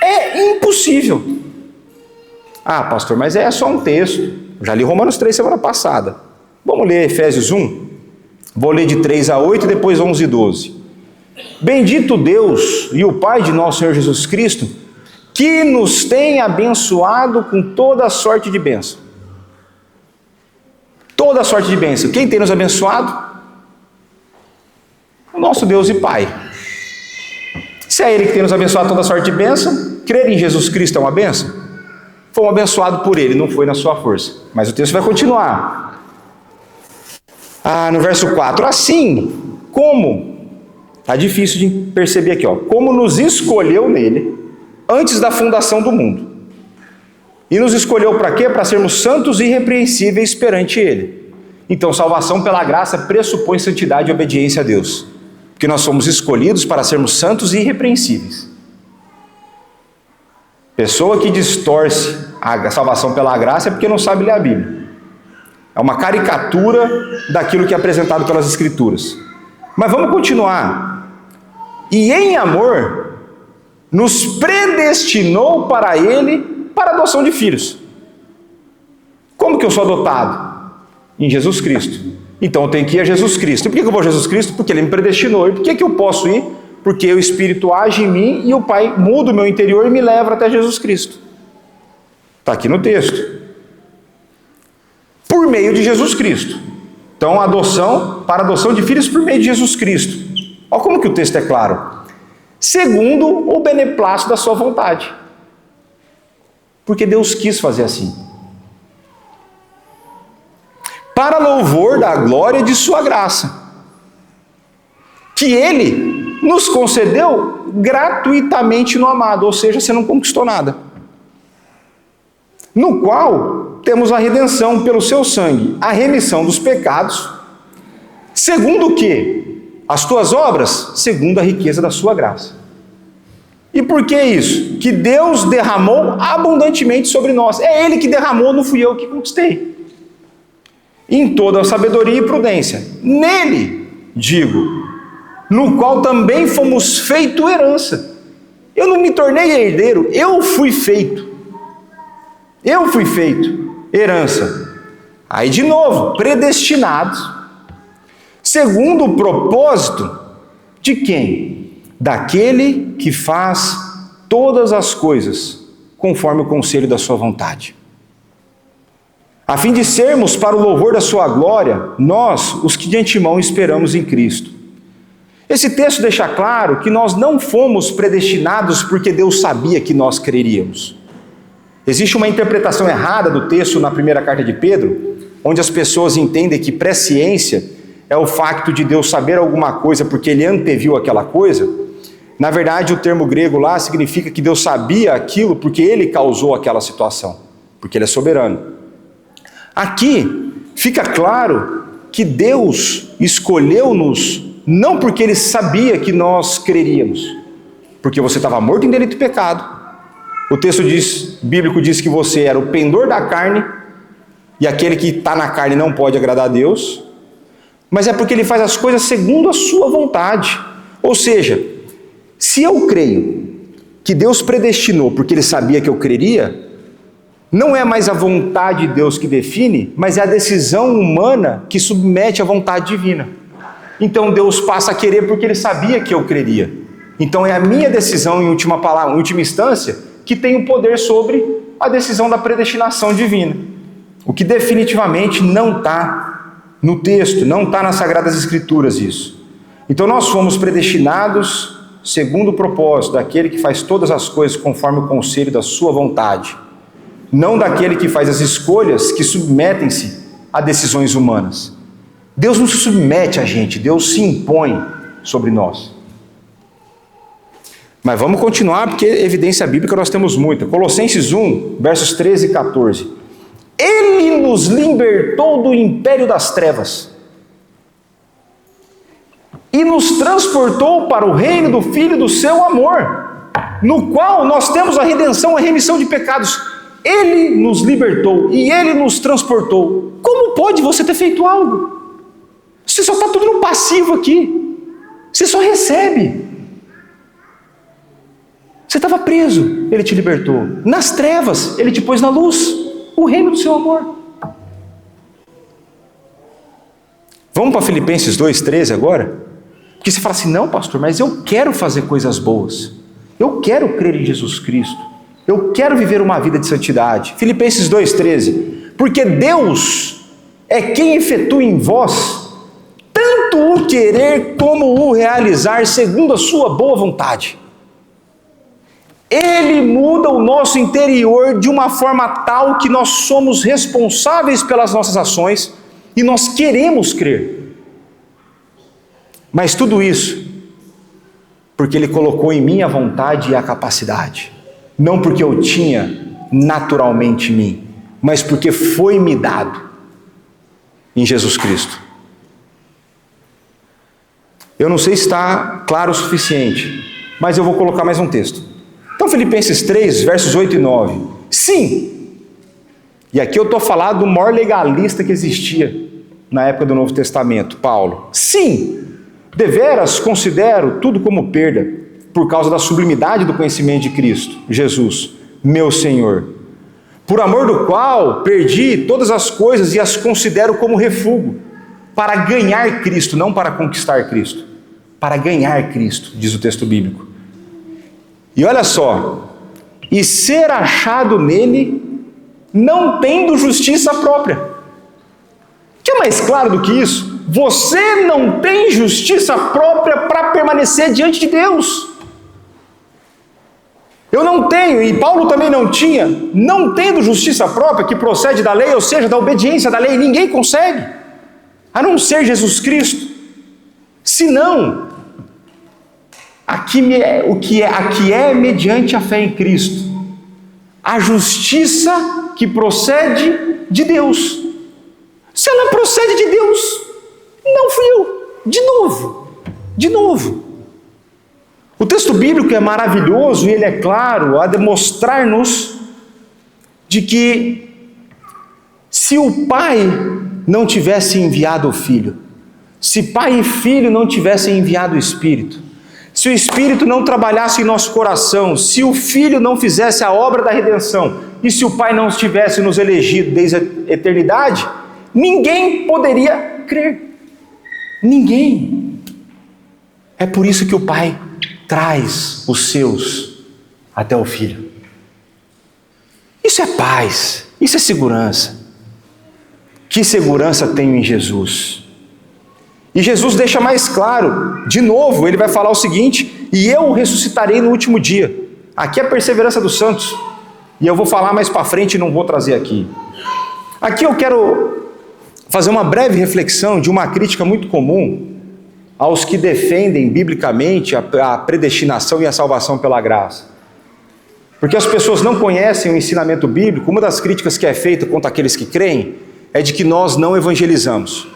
É impossível. Ah, pastor, mas é só um texto. Eu já li Romanos 3 semana passada. Vamos ler Efésios 1? Vou ler de 3 a 8 e depois 11 e 12. Bendito Deus e o Pai de nosso Senhor Jesus Cristo, que nos tem abençoado com toda sorte de bênção. Toda sorte de bênção. Quem tem nos abençoado? O nosso Deus e Pai. Se é Ele que tem nos abençoado toda sorte de bênção, crer em Jesus Cristo é uma bênção? Fomos abençoados por Ele, não foi na sua força. Mas o texto vai continuar. No verso 4. Assim como, está difícil de perceber aqui, como nos escolheu nele antes da fundação do mundo. E nos escolheu para quê? Para sermos santos e irrepreensíveis perante Ele. Então, salvação pela graça pressupõe santidade e obediência a Deus. Porque nós somos escolhidos para sermos santos e irrepreensíveis. Pessoa que distorce a salvação pela graça é porque não sabe ler a Bíblia. É uma caricatura daquilo que é apresentado pelas Escrituras. Mas vamos continuar. E em amor, nos predestinou para Ele, para a adoção de filhos. Como que eu sou adotado? Em Jesus Cristo. Então eu tenho que ir a Jesus Cristo. E por que eu vou a Jesus Cristo? Porque Ele me predestinou. E por que eu posso ir? Porque o Espírito age em mim e o Pai muda o meu interior e me leva até Jesus Cristo. Está aqui no texto. Por meio de Jesus Cristo. Então, adoção, para adoção de filhos por meio de Jesus Cristo. Olha como que o texto é claro. Segundo o beneplácito da sua vontade. Porque Deus quis fazer assim. Para louvor da glória de sua graça. Que Ele nos concedeu gratuitamente no amado, ou seja, você não conquistou nada. No qual temos a redenção pelo seu sangue, a remissão dos pecados, segundo o quê? As tuas obras, segundo a riqueza da sua graça. E por que isso? Que Deus derramou abundantemente sobre nós. É Ele que derramou, não fui eu que conquistei. Em toda a sabedoria e prudência. Nele, digo, no qual também fomos feito herança. Eu não me tornei herdeiro, eu fui feito. Eu fui feito herança. Aí de novo, predestinados, segundo o propósito de quem? Daquele que faz todas as coisas conforme o conselho da sua vontade. A fim de sermos para o louvor da sua glória, nós, os que de antemão esperamos em Cristo. Esse texto deixa claro que nós não fomos predestinados porque Deus sabia que nós creríamos. Existe uma interpretação errada do texto na primeira carta de Pedro, onde as pessoas entendem que presciência é o facto de Deus saber alguma coisa porque Ele anteviu aquela coisa. Na verdade, o termo grego lá significa que Deus sabia aquilo porque Ele causou aquela situação, porque Ele é soberano. Aqui fica claro que Deus escolheu-nos não porque Ele sabia que nós creríamos, porque você estava morto em delito e pecado. O texto bíblico diz que você era o pendor da carne, e aquele que está na carne não pode agradar a Deus, mas é porque Ele faz as coisas segundo a sua vontade. Ou seja, se eu creio que Deus predestinou porque Ele sabia que eu creria, não é mais a vontade de Deus que define, mas é a decisão humana que submete à vontade divina. Então Deus passa a querer porque Ele sabia que eu creria. Então é a minha decisão em última palavra, em última instância, que tem o poder sobre a decisão da predestinação divina. O que definitivamente não está no texto, não está nas Sagradas Escrituras isso. Então nós fomos predestinados segundo o propósito daquele que faz todas as coisas conforme o conselho da sua vontade. Não daquele que faz as escolhas que submetem-se a decisões humanas. Deus não se submete a gente, Deus se impõe sobre nós. Mas vamos continuar, porque evidência bíblica nós temos muita. Colossenses 1, versos 13 e 14. Ele nos libertou do império das trevas e nos transportou para o reino do Filho do seu amor, no qual nós temos a redenção, a remissão de pecados. Ele nos libertou e Ele nos transportou. Como pode você ter feito algo? Você só está tudo no passivo aqui. Você só recebe. Você estava preso, Ele te libertou. Nas trevas, Ele te pôs na luz. O reino do seu amor. Vamos para Filipenses 2,13 agora? Porque você fala assim, não, pastor, mas eu quero fazer coisas boas. Eu quero crer em Jesus Cristo. Eu quero viver uma vida de santidade. Filipenses 2,13. Porque Deus é quem efetua em vós tanto o querer como o realizar segundo a sua boa vontade. Ele muda o nosso interior de uma forma tal que nós somos responsáveis pelas nossas ações e nós queremos crer. Mas tudo isso porque Ele colocou em mim a vontade e a capacidade. Não porque eu tinha naturalmente em mim, mas porque foi me dado em Jesus Cristo. Eu não sei se está claro o suficiente, mas eu vou colocar mais um texto. Então, Filipenses 3, versos 8 e 9. Sim, e aqui eu estou falando do maior legalista que existia na época do Novo Testamento, Paulo. Sim, deveras considero tudo como perda, por causa da sublimidade do conhecimento de Cristo, Jesus, meu Senhor, por amor do qual perdi todas as coisas e as considero como refúgio, para ganhar Cristo, não para conquistar Cristo, para ganhar Cristo, diz o texto bíblico. E olha só, e ser achado nele, não tendo justiça própria. O que é mais claro do que isso? Você não tem justiça própria para permanecer diante de Deus. Eu não tenho, e Paulo também não tinha, não tendo justiça própria que procede da lei, ou seja, da obediência da lei, ninguém consegue, a não ser Jesus Cristo. Senão, aqui é mediante a fé em Cristo, a justiça que procede de Deus. Se ela procede de Deus, não fui eu. De novo. O texto bíblico é maravilhoso e ele é claro a demonstrar-nos de que se o Pai não tivesse enviado o Filho, se Pai e Filho não tivessem enviado o Espírito, se o Espírito não trabalhasse em nosso coração, se o Filho não fizesse a obra da redenção e se o Pai não tivesse nos elegido desde a eternidade, ninguém poderia crer. Ninguém. É por isso que o Pai traz os seus até o Filho. Isso é paz, isso é segurança. Que segurança tenho em Jesus? E Jesus deixa mais claro, de novo, ele vai falar o seguinte: e eu o ressuscitarei no último dia. Aqui é a perseverança dos santos, e eu vou falar mais para frente e não vou trazer aqui. Aqui eu quero fazer uma breve reflexão de uma crítica muito comum aos que defendem biblicamente a predestinação e a salvação pela graça. Porque as pessoas não conhecem o ensinamento bíblico. Uma das críticas que é feita contra aqueles que creem é de que nós não evangelizamos.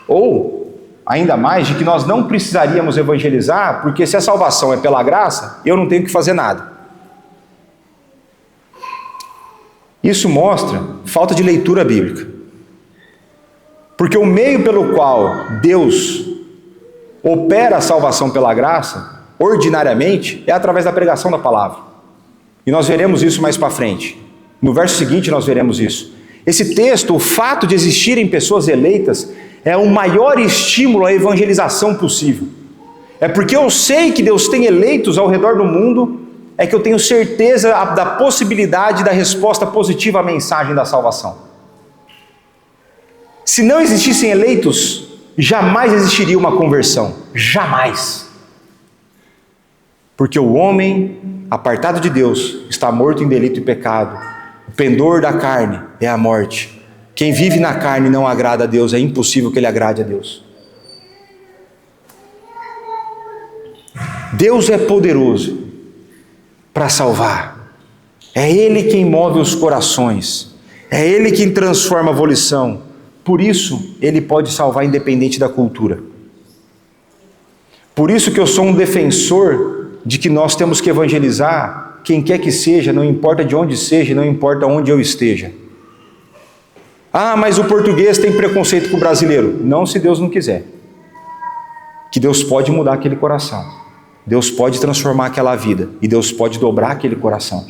Ou, ainda mais, de que nós não precisaríamos evangelizar, porque se a salvação é pela graça, eu não tenho que fazer nada. Isso mostra falta de leitura bíblica. Porque o meio pelo qual Deus opera a salvação pela graça, ordinariamente, é através da pregação da palavra. E nós veremos isso mais para frente. No verso seguinte nós veremos isso. Esse texto, o fato de existirem pessoas eleitas, é o maior estímulo à evangelização possível. É porque eu sei que Deus tem eleitos ao redor do mundo, é que eu tenho certeza da possibilidade da resposta positiva à mensagem da salvação. Se não existissem eleitos, jamais existiria uma conversão. Jamais. Porque o homem, apartado de Deus, está morto em delito e pecado. O pendor da carne é a morte. Quem vive na carne não agrada a Deus, é impossível que ele agrade a Deus. Deus é poderoso para salvar. É Ele quem move os corações. É Ele quem transforma a volição. Por isso, Ele pode salvar independente da cultura. Por isso que eu sou um defensor de que nós temos que evangelizar quem quer que seja, não importa de onde seja, não importa onde eu esteja. Ah, mas o português tem preconceito com o brasileiro. Não, se Deus não quiser. Que Deus pode mudar aquele coração. Deus pode transformar aquela vida. E Deus pode dobrar aquele coração.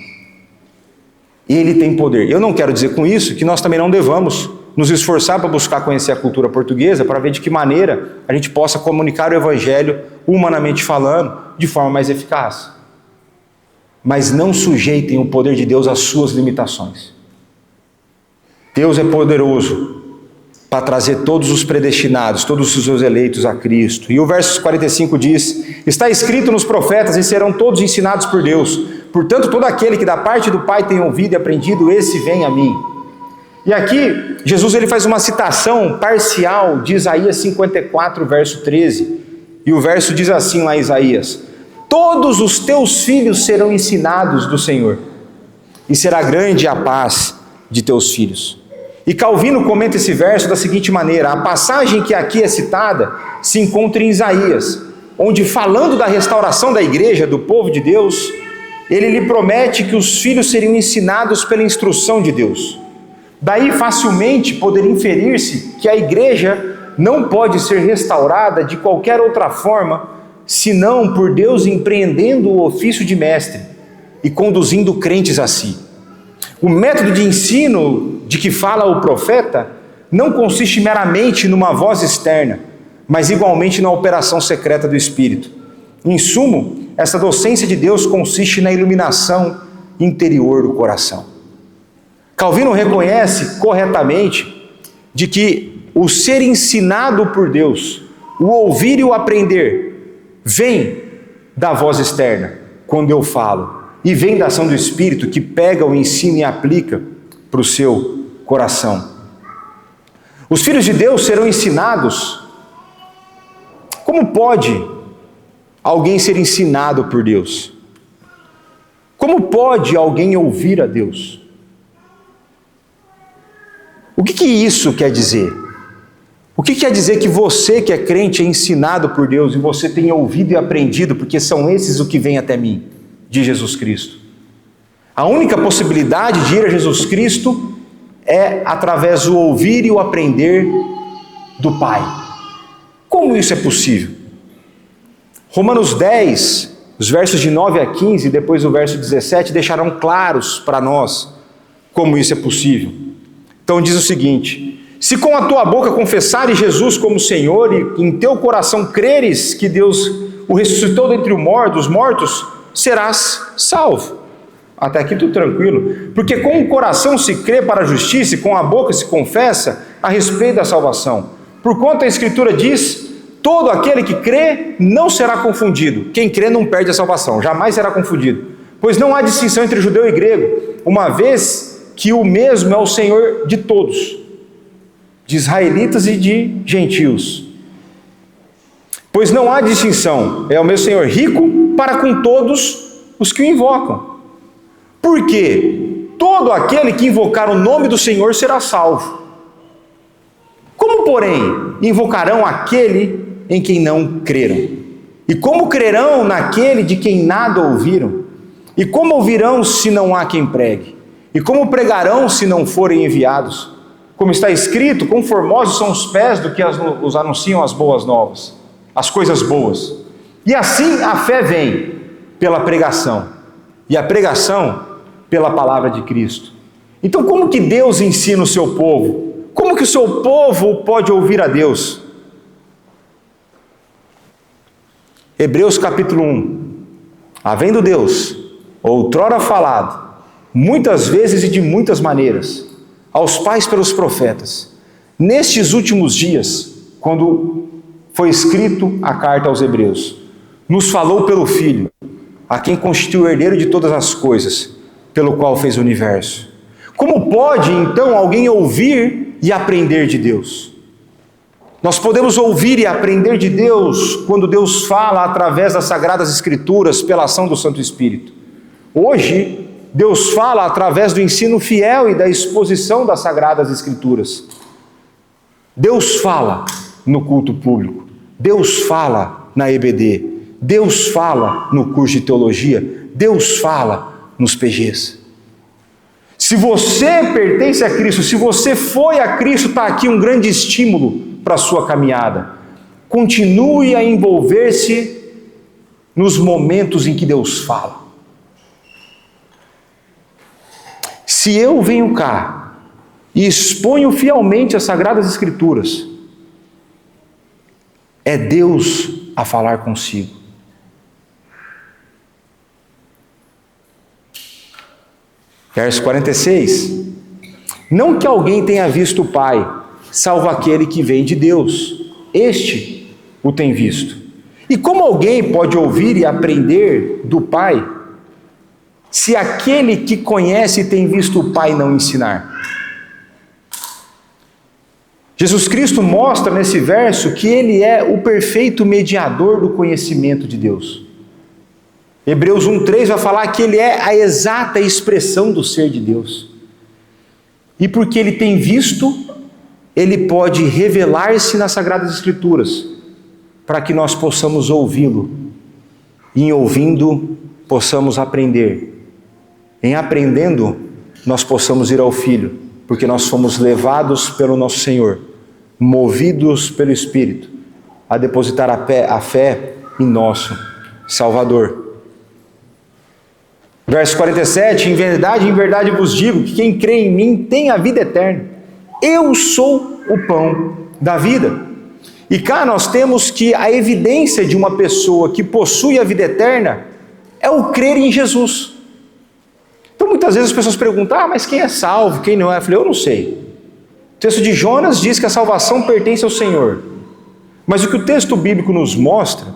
Ele tem poder. Eu não quero dizer com isso que nós também não devamos nos esforçar para buscar conhecer a cultura portuguesa, para ver de que maneira a gente possa comunicar o Evangelho, humanamente falando, de forma mais eficaz. Mas não sujeitem o poder de Deus às suas limitações. Deus é poderoso para trazer todos os predestinados, todos os seus eleitos a Cristo. E o verso 45 diz: está escrito nos profetas, e serão todos ensinados por Deus. Portanto, todo aquele que da parte do Pai tem ouvido e aprendido, esse vem a mim. E aqui, Jesus ele faz uma citação parcial de Isaías 54, verso 13. E o verso diz assim lá em Isaías: todos os teus filhos serão ensinados do Senhor, e será grande a paz de teus filhos. E Calvino comenta esse verso da seguinte maneira: a passagem que aqui é citada se encontra em Isaías, onde, falando da restauração da igreja, do povo de Deus, ele lhe promete que os filhos seriam ensinados pela instrução de Deus. Daí facilmente poderia inferir-se que a igreja não pode ser restaurada de qualquer outra forma, senão por Deus empreendendo o ofício de mestre e conduzindo crentes a si. O método de ensino de que fala o profeta não consiste meramente numa voz externa, mas igualmente na operação secreta do Espírito. Em sumo, essa docência de Deus consiste na iluminação interior do coração. Calvino reconhece corretamente de que o ser ensinado por Deus, o ouvir e o aprender, vem da voz externa, quando eu falo, e vem da ação do Espírito que pega o ensino e aplica para o seu coração. Os filhos de Deus serão ensinados. Como pode alguém ser ensinado por Deus? Como pode alguém ouvir a Deus? O que isso quer dizer? O que quer dizer que você que é crente é ensinado por Deus e você tem ouvido e aprendido, porque são esses o que vem até mim, de Jesus Cristo? A única possibilidade de ir a Jesus Cristo é através do ouvir e o aprender do Pai. Como isso é possível? Romanos 10, os versos de 9 a 15, depois o verso 17, deixarão claros para nós como isso é possível. Então diz o seguinte: se com a tua boca confessares Jesus como Senhor e em teu coração creres que Deus o ressuscitou dentre os mortos, serás salvo. Até aqui tudo tranquilo. Porque com o coração se crê para a justiça e com a boca se confessa a respeito da salvação. Porquanto a Escritura diz: todo aquele que crê não será confundido. Quem crê não perde a salvação, jamais será confundido. Pois não há distinção entre judeu e grego, uma vez que o mesmo é o Senhor de todos, de israelitas e de gentios. Pois não há distinção, é o mesmo Senhor rico para com todos os que o invocam. Porque todo aquele que invocar o nome do Senhor será salvo. Como, porém, invocarão aquele em quem não creram? E como crerão naquele de quem nada ouviram? E como ouvirão se não há quem pregue? E como pregarão se não forem enviados? Como está escrito: quão formosos são os pés do que os anunciam as boas novas, as coisas boas. E assim a fé vem pela pregação, e a pregação pela palavra de Cristo. Então como que Deus ensina o seu povo? Como que o seu povo pode ouvir a Deus? Hebreus capítulo 1. Havendo Deus outrora falado, muitas vezes e de muitas maneiras, aos pais pelos profetas, nestes últimos dias, quando foi escrito a carta aos Hebreus, nos falou pelo Filho, a quem constituiu o herdeiro de todas as coisas, pelo qual fez o universo. Como pode, então, alguém ouvir e aprender de Deus? Nós podemos ouvir e aprender de Deus quando Deus fala através das Sagradas Escrituras, pela ação do Santo Espírito. Hoje, Deus fala através do ensino fiel e da exposição das Sagradas Escrituras. Deus fala no culto público, Deus fala na EBD, Deus fala no curso de teologia, Deus fala nos PGs. Se você pertence a Cristo, se você foi a Cristo, está aqui um grande estímulo para a sua caminhada. Continue a envolver-se nos momentos em que Deus fala. Se eu venho cá e exponho fielmente as Sagradas Escrituras, é Deus a falar consigo. Verso 46. Não que alguém tenha visto o Pai, salvo aquele que vem de Deus. Este o tem visto. E como alguém pode ouvir e aprender do Pai, se aquele que conhece e tem visto o Pai não ensinar? Jesus Cristo mostra nesse verso que Ele é o perfeito mediador do conhecimento de Deus. Hebreus 1,3 vai falar que Ele é a exata expressão do ser de Deus. E porque Ele tem visto, Ele pode revelar-se nas Sagradas Escrituras, para que nós possamos ouvi-lo. E em ouvindo, possamos aprender. Em aprendendo, nós possamos ir ao Filho, porque nós fomos levados pelo nosso Senhor, movidos pelo Espírito, a depositar a fé em nosso Salvador. Verso 47, em verdade vos digo que quem crê em mim tem a vida eterna. Eu sou o pão da vida. E cá nós temos que a evidência de uma pessoa que possui a vida eterna é o crer em Jesus. Então muitas vezes as pessoas perguntam, mas quem é salvo, quem não é? Eu falei, eu não sei. O texto de Jonas diz que a salvação pertence ao Senhor. Mas o que o texto bíblico nos mostra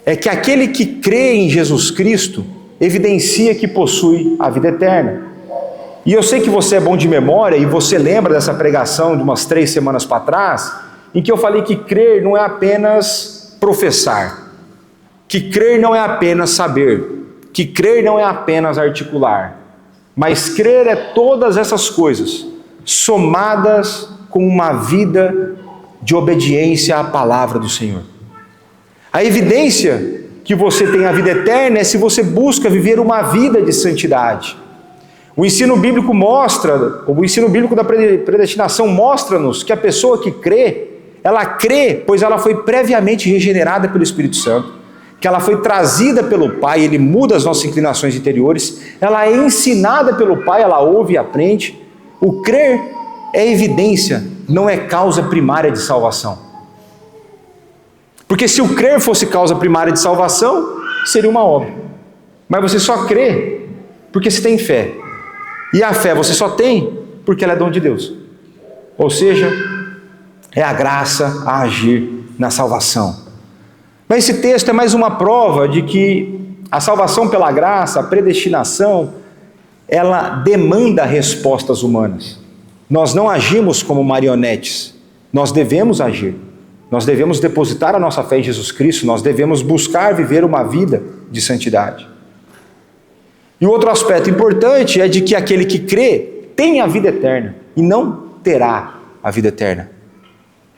é que aquele que crê em Jesus Cristo evidencia que possui a vida eterna. E eu sei que você é bom de memória e você lembra dessa pregação de umas 3 semanas para trás, em que eu falei que crer não é apenas professar, que crer não é apenas saber, que crer não é apenas articular, mas crer é todas essas coisas, somadas com uma vida de obediência à palavra do Senhor. A evidência que você tem a vida eterna é se você busca viver uma vida de santidade. O ensino bíblico da predestinação mostra-nos que a pessoa que crê, ela crê, pois ela foi previamente regenerada pelo Espírito Santo, que ela foi trazida pelo Pai, Ele muda as nossas inclinações interiores, ela é ensinada pelo Pai, ela ouve e aprende. O crer é evidência, não é causa primária de salvação. Porque se o crer fosse causa primária de salvação, seria uma obra. Mas você só crê porque você tem fé. E a fé você só tem porque ela é dom de Deus. Ou seja, é a graça a agir na salvação. Mas esse texto é mais uma prova de que a salvação pela graça, a predestinação, ela demanda respostas humanas. Nós não agimos como marionetes. Nós devemos agir. Nós devemos depositar a nossa fé em Jesus Cristo, nós devemos buscar viver uma vida de santidade. E o outro aspecto importante é de que aquele que crê tem a vida eterna e não terá a vida eterna.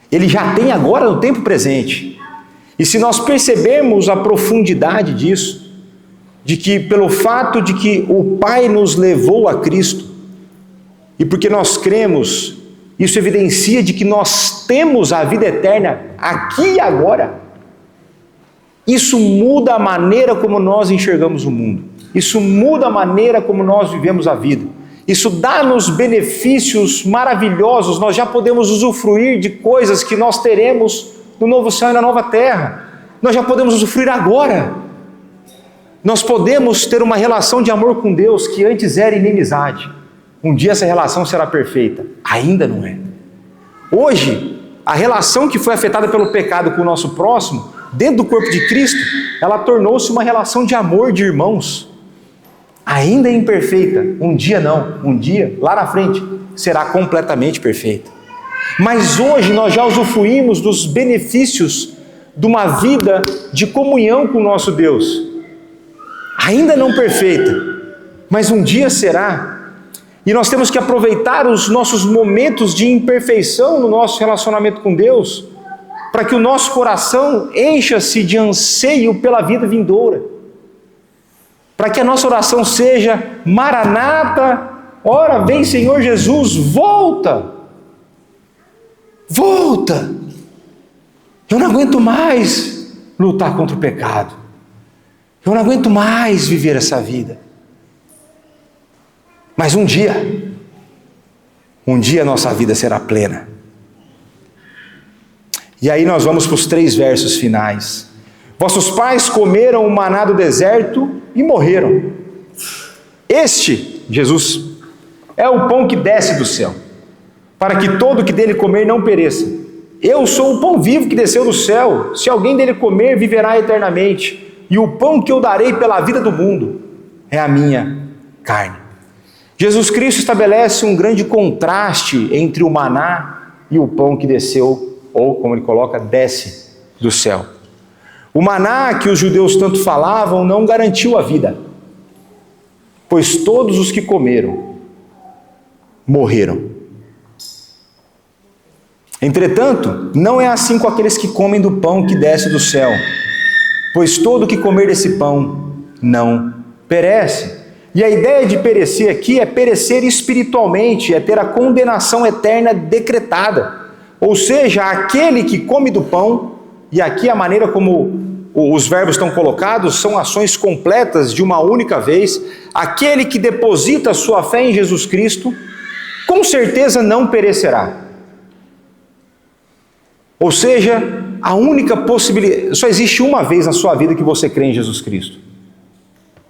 Ele já tem agora no tempo presente. E se nós percebermos a profundidade disso, de que pelo fato de que o Pai nos levou a Cristo, e porque nós cremos, isso evidencia de que nós temos a vida eterna aqui e agora. Isso muda a maneira como nós enxergamos o mundo. Isso muda a maneira como nós vivemos a vida. Isso dá-nos benefícios maravilhosos. Nós já podemos usufruir de coisas que nós teremos no novo céu e na nova terra. Nós já podemos usufruir agora. Nós podemos ter uma relação de amor com Deus que antes era inimizade. Um dia essa relação será perfeita. Ainda não é. Hoje, a relação que foi afetada pelo pecado com o nosso próximo, dentro do corpo de Cristo, ela tornou-se uma relação de amor de irmãos. Ainda é imperfeita. Um dia não. Um dia, lá na frente, será completamente perfeita. Mas hoje nós já usufruímos dos benefícios de uma vida de comunhão com o nosso Deus. Ainda não perfeita, mas um dia será. E nós temos que aproveitar os nossos momentos de imperfeição no nosso relacionamento com Deus, para que o nosso coração encha-se de anseio pela vida vindoura. Para que a nossa oração seja: Maranata, ora vem Senhor Jesus, volta! Volta! Eu não aguento mais lutar contra o pecado. Eu não aguento mais viver essa vida. Mas um dia, Um dia a nossa vida será plena. E aí nós vamos para os 3 versos finais. Vossos pais comeram o maná do deserto e morreram. Este, Jesus, é o pão que desce do céu, para que todo que dele comer não pereça. Eu sou o pão vivo que desceu do céu. Se alguém dele comer, viverá eternamente. E o pão que eu darei pela vida do mundo é a minha carne. Jesus Cristo estabelece um grande contraste entre o maná e o pão que desceu, ou como ele coloca, desce do céu. O maná que os judeus tanto falavam não garantiu a vida, pois todos os que comeram morreram. Entretanto, não é assim com aqueles que comem do pão que desce do céu, pois todo que comer desse pão não perece. E a ideia de perecer aqui é perecer espiritualmente, é ter a condenação eterna decretada. Ou seja, aquele que come do pão, e aqui a maneira como os verbos estão colocados são ações completas de uma única vez, aquele que deposita sua fé em Jesus Cristo, com certeza não perecerá. Ou seja, a única possibilidade, só existe uma vez na sua vida que você crê em Jesus Cristo.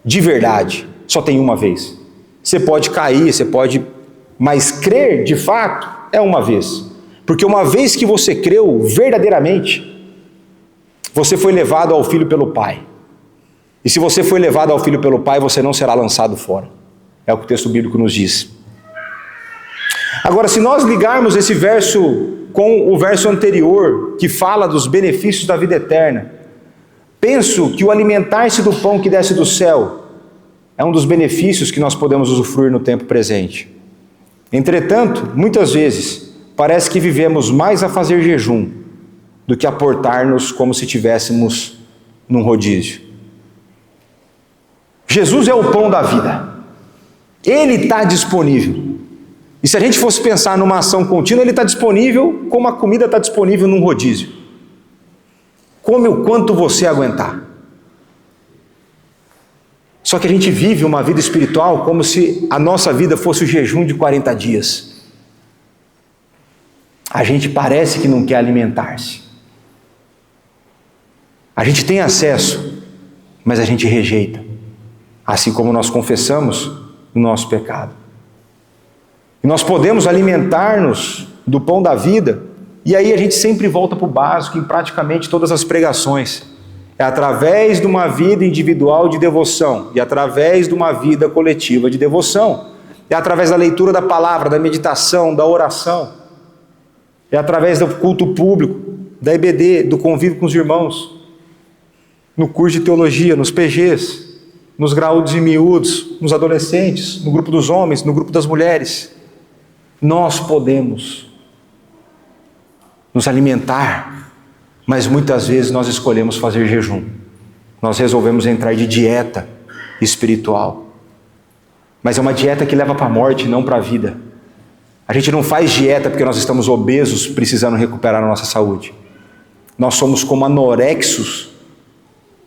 De verdade, só tem uma vez. Você pode cair, mas crer de fato é uma vez. Porque uma vez que você creu verdadeiramente, você foi levado ao Filho pelo Pai. E se você foi levado ao Filho pelo Pai, você não será lançado fora. É o que o texto bíblico nos diz. Agora, se nós ligarmos esse verso com o verso anterior, que fala dos benefícios da vida eterna, penso que o alimentar-se do pão que desce do céu é um dos benefícios que nós podemos usufruir no tempo presente. Entretanto, muitas vezes, parece que vivemos mais a fazer jejum do que a portar-nos como se estivéssemos num rodízio. Jesus é o pão da vida. Ele está disponível. E se a gente fosse pensar numa ação contínua, ele está disponível como a comida está disponível num rodízio. Come o quanto você aguentar. Só que a gente vive uma vida espiritual como se a nossa vida fosse o jejum de 40 dias. A gente parece que não quer alimentar-se. A gente tem acesso, mas a gente rejeita. Assim como nós confessamos o nosso pecado. E nós podemos alimentar-nos do pão da vida, e aí a gente sempre volta para o básico em praticamente todas as pregações. É através de uma vida individual de devoção, e através de uma vida coletiva de devoção. É através da leitura da palavra, da meditação, da oração. É através do culto público, da EBD, do convívio com os irmãos, no curso de teologia, nos PGs, nos graúdos e miúdos, nos adolescentes, no grupo dos homens, no grupo das mulheres. Nós podemos nos alimentar, mas muitas vezes nós escolhemos fazer jejum. Nós resolvemos entrar de dieta espiritual. Mas é uma dieta que leva para a morte, não para a vida. A gente não faz dieta porque nós estamos obesos, precisando recuperar a nossa saúde. Nós somos como anorexos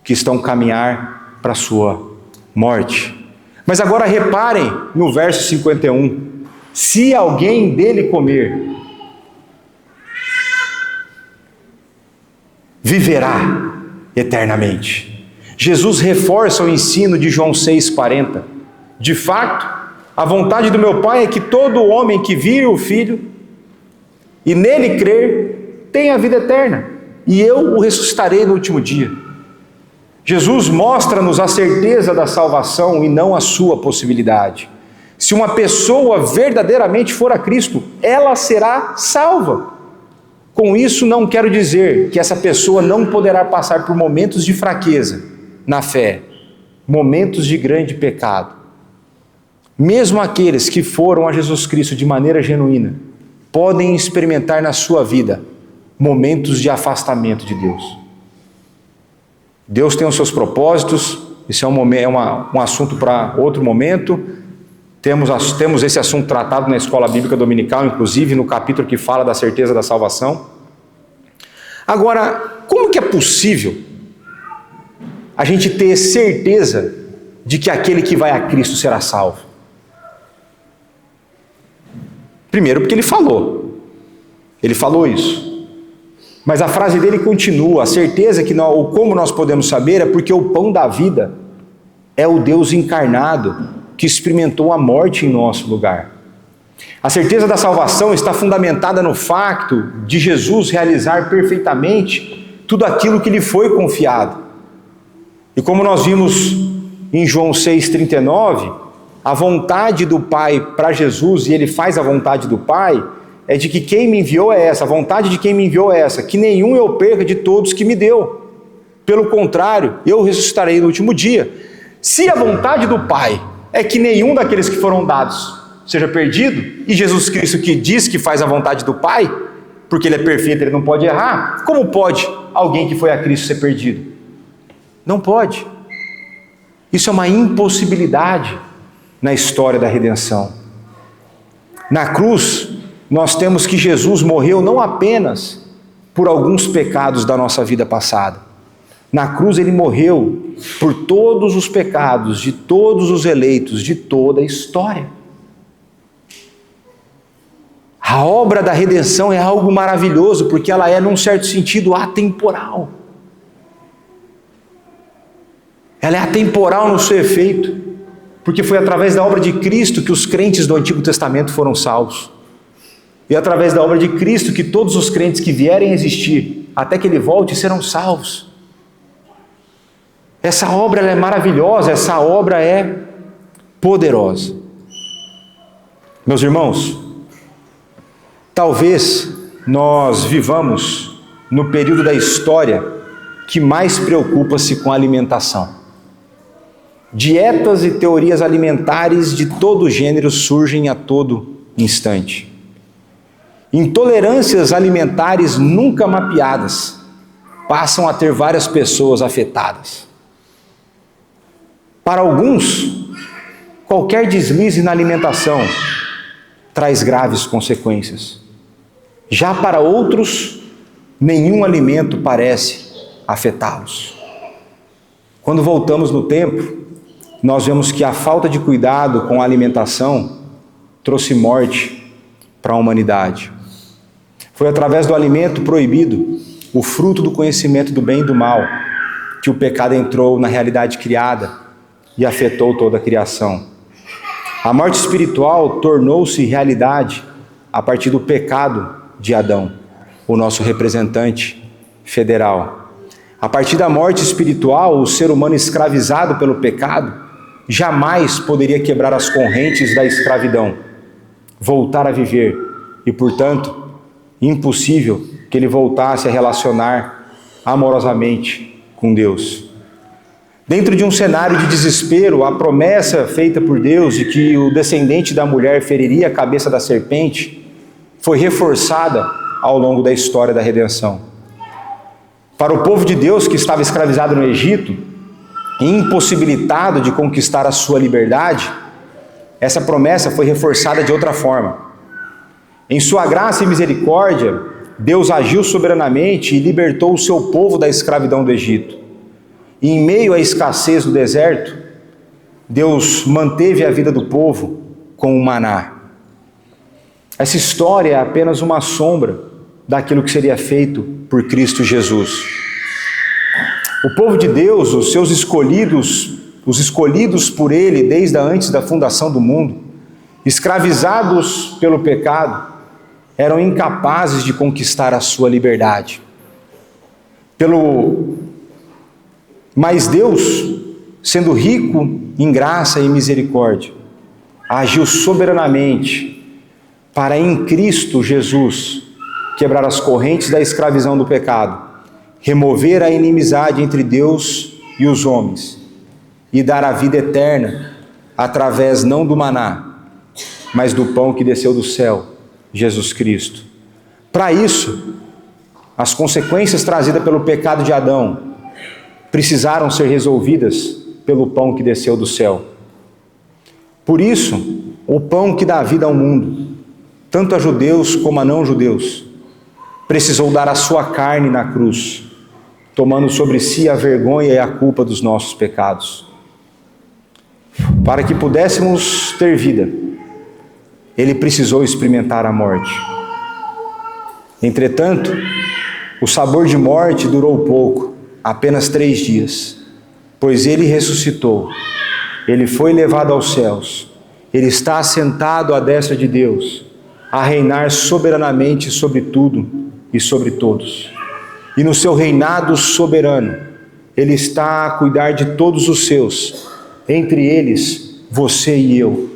que estão a caminhar para a sua morte. Mas agora reparem no verso 51. Se alguém dele comer, viverá eternamente. Jesus reforça o ensino de João 6,40. De fato, a vontade do meu Pai é que todo homem que vir o Filho e nele crer tenha a vida eterna, e eu o ressuscitarei no último dia. Jesus mostra-nos a certeza da salvação e não a sua possibilidade. Se uma pessoa verdadeiramente for a Cristo, ela será salva. Com isso, não quero dizer que essa pessoa não poderá passar por momentos de fraqueza na fé, momentos de grande pecado. Mesmo aqueles que foram a Jesus Cristo de maneira genuína, podem experimentar na sua vida momentos de afastamento de Deus. Deus tem os seus propósitos, isso é um assunto para outro momento. Temos esse assunto tratado na escola bíblica dominical, inclusive no capítulo que fala da certeza da salvação. Agora, como que é possível a gente ter certeza de que aquele que vai a Cristo será salvo? Primeiro porque ele falou isso. Mas a frase dele continua, a certeza que como nós podemos saber é porque o pão da vida é o Deus encarnado que experimentou a morte em nosso lugar. A certeza da salvação está fundamentada no facto de Jesus realizar perfeitamente tudo aquilo que lhe foi confiado. E como nós vimos em João 6,39, a vontade do Pai para Jesus, e ele faz a vontade do Pai, é de que quem me enviou é essa, a vontade de quem me enviou é essa, que nenhum eu perca de todos que me deu. Pelo contrário, eu ressuscitarei no último dia. Se a vontade do Pai é que nenhum daqueles que foram dados seja perdido, e Jesus Cristo que diz que faz a vontade do Pai, porque ele é perfeito, ele não pode errar, como pode alguém que foi a Cristo ser perdido? Não pode. Isso é uma impossibilidade na história da redenção. Na cruz, nós temos que Jesus morreu não apenas por alguns pecados da nossa vida passada. Na cruz ele morreu por todos os pecados de todos os eleitos de toda a história. A obra da redenção é algo maravilhoso, porque ela é, num certo sentido, atemporal. Ela é atemporal no seu efeito, porque foi através da obra de Cristo que os crentes do Antigo Testamento foram salvos. E através da obra de Cristo que todos os crentes que vierem a existir, até que Ele volte, serão salvos. Essa obra ela é maravilhosa, essa obra é poderosa. Meus irmãos, talvez nós vivamos no período da história que mais preocupa-se com a alimentação. Dietas e teorias alimentares de todo gênero surgem a todo instante. Intolerâncias alimentares nunca mapeadas passam a ter várias pessoas afetadas. Para alguns, qualquer deslize na alimentação traz graves consequências. Já para outros, nenhum alimento parece afetá-los. Quando voltamos no tempo, nós vemos que a falta de cuidado com a alimentação trouxe morte para a humanidade. Foi através do alimento proibido, o fruto do conhecimento do bem e do mal, que o pecado entrou na realidade criada e afetou toda a criação. A morte espiritual tornou-se realidade a partir do pecado de Adão, o nosso representante federal. A partir da morte espiritual, o ser humano escravizado pelo pecado jamais poderia quebrar as correntes da escravidão, voltar a viver e, portanto, impossível que ele voltasse a relacionar amorosamente com Deus. Dentro de um cenário de desespero, a promessa feita por Deus de que o descendente da mulher feriria a cabeça da serpente foi reforçada ao longo da história da redenção. Para o povo de Deus que estava escravizado no Egito, e impossibilitado de conquistar a sua liberdade, essa promessa foi reforçada de outra forma. Em sua graça e misericórdia, Deus agiu soberanamente e libertou o seu povo da escravidão do Egito. E em meio à escassez do deserto, Deus manteve a vida do povo com o maná. Essa história é apenas uma sombra daquilo que seria feito por Cristo Jesus. O povo de Deus, os seus escolhidos, os escolhidos por Ele desde antes da fundação do mundo, escravizados pelo pecado, eram incapazes de conquistar a sua liberdade. Mas Deus, sendo rico em graça e misericórdia, agiu soberanamente para em Cristo Jesus quebrar as correntes da escravidão do pecado, remover a inimizade entre Deus e os homens e dar a vida eterna através não do maná, mas do pão que desceu do céu, Jesus Cristo. Para isso, as consequências trazidas pelo pecado de Adão precisaram ser resolvidas pelo pão que desceu do céu. Por isso, o pão que dá vida ao mundo, tanto a judeus como a não judeus, precisou dar a sua carne na cruz, tomando sobre si a vergonha e a culpa dos nossos pecados. Para que pudéssemos ter vida, ele precisou experimentar a morte. Entretanto, o sabor de morte durou pouco, apenas 3 dias, pois ele ressuscitou, ele foi levado aos céus, ele está assentado à destra de Deus, a reinar soberanamente sobre tudo e sobre todos. E no seu reinado soberano, ele está a cuidar de todos os seus, entre eles, você e eu,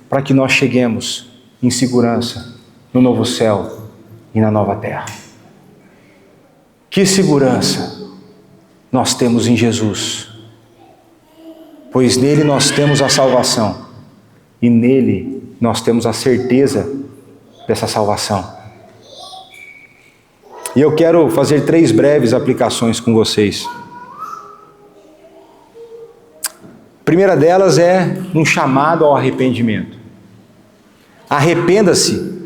para que nós cheguemos em segurança no novo céu e na nova terra. Que segurança nós temos em Jesus, pois nele nós temos a salvação e nele nós temos a certeza dessa salvação. E eu quero fazer 3 breves aplicações com vocês. A primeira delas é um chamado ao arrependimento. Arrependa-se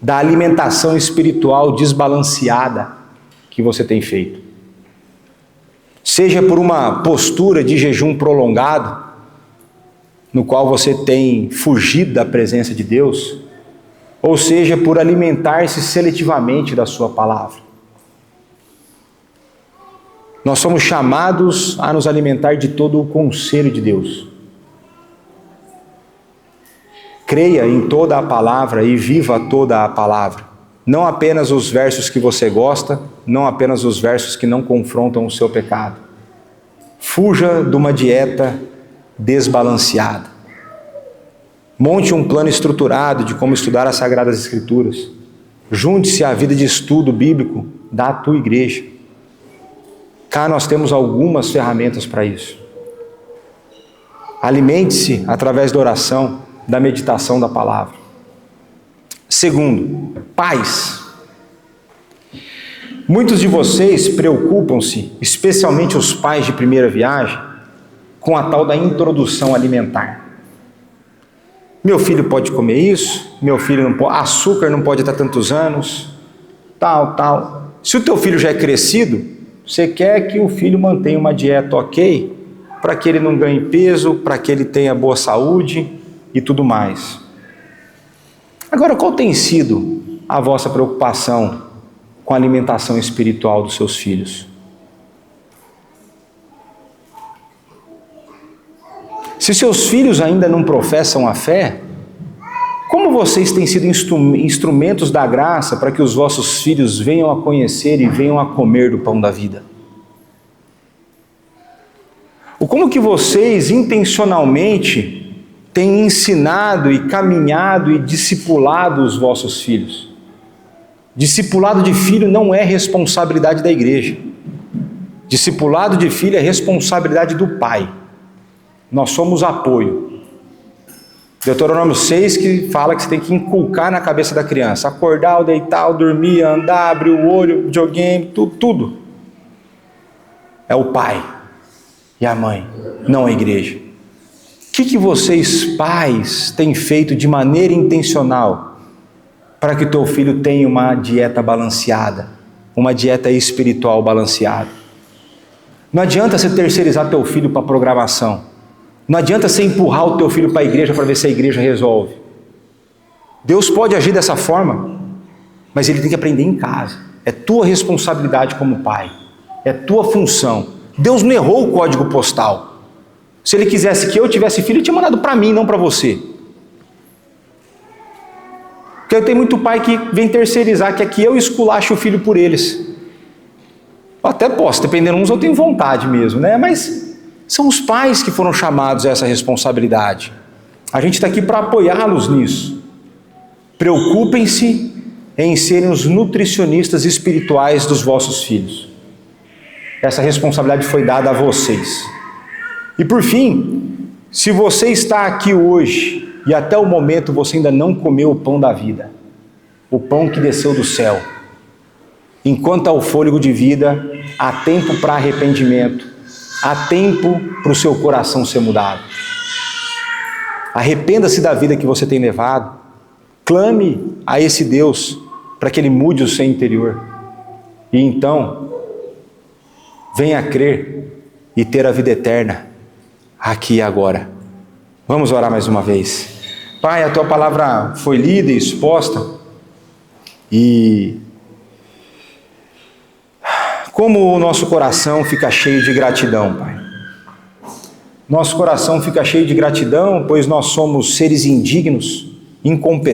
da alimentação espiritual desbalanceada que você tem feito. Seja por uma postura de jejum prolongado, no qual você tem fugido da presença de Deus, ou seja por alimentar-se seletivamente da sua palavra. Nós somos chamados a nos alimentar de todo o conselho de Deus. Creia em toda a palavra e viva toda a palavra. Não apenas os versos que você gosta, não apenas os versos que não confrontam o seu pecado. Fuja de uma dieta desbalanceada. Monte um plano estruturado de como estudar as Sagradas Escrituras. Junte-se à vida de estudo bíblico da tua igreja. Cá nós temos algumas ferramentas para isso. Alimente-se através da oração, da meditação da palavra. Segundo, pais. Muitos de vocês preocupam-se, especialmente os pais de primeira viagem, com a tal da introdução alimentar. Meu filho pode comer isso, meu filho não pode, açúcar não pode estar tantos anos, tal. Se o teu filho já é crescido, você quer que o filho mantenha uma dieta ok, para que ele não ganhe peso, para que ele tenha boa saúde e tudo mais. Agora, qual tem sido a vossa preocupação com a alimentação espiritual dos seus filhos? Se seus filhos ainda não professam a fé, como vocês têm sido instrumentos da graça para que os vossos filhos venham a conhecer e venham a comer do pão da vida? Ou como que vocês intencionalmente têm ensinado e caminhado e discipulado os vossos filhos? Discipulado de filho não é responsabilidade da igreja. Discipulado de filho é responsabilidade do pai. Nós somos apoio. Deuteronômio 6 que fala que você tem que inculcar na cabeça da criança. Acordar, deitar, dormir, andar, abrir o olho, videogame, tudo. É o pai e a mãe, não a igreja. O que vocês pais têm feito de maneira intencional para que o teu filho tenha uma dieta balanceada, uma dieta espiritual balanceada? Não adianta você terceirizar teu filho para programação. Não adianta você empurrar o teu filho para a igreja para ver se a igreja resolve. Deus pode agir dessa forma, mas ele tem que aprender em casa. É tua responsabilidade como pai. É tua função. Deus não errou o código postal. Se ele quisesse que eu tivesse filho, ele tinha mandado para mim, não para você. Porque tem muito pai que vem terceirizar, que é que eu esculache o filho por eles. Eu até posso, dependendo de uns eu tenho vontade mesmo, né? Mas são os pais que foram chamados a essa responsabilidade. A gente está aqui para apoiá-los nisso. Preocupem-se em serem os nutricionistas espirituais dos vossos filhos. Essa responsabilidade foi dada a vocês. E por fim, se você está aqui hoje e até o momento você ainda não comeu o pão da vida, o pão que desceu do céu, enquanto há o fôlego de vida, há tempo para arrependimento, há tempo para o seu coração ser mudado. Arrependa-se da vida que você tem levado, clame a esse Deus para que Ele mude o seu interior. E então, venha crer e ter a vida eterna aqui e agora. Vamos orar mais uma vez. Pai, a Tua palavra foi lida e exposta, e como o nosso coração fica cheio de gratidão, Pai. Nosso coração fica cheio de gratidão, pois nós somos seres indignos, incompetentes,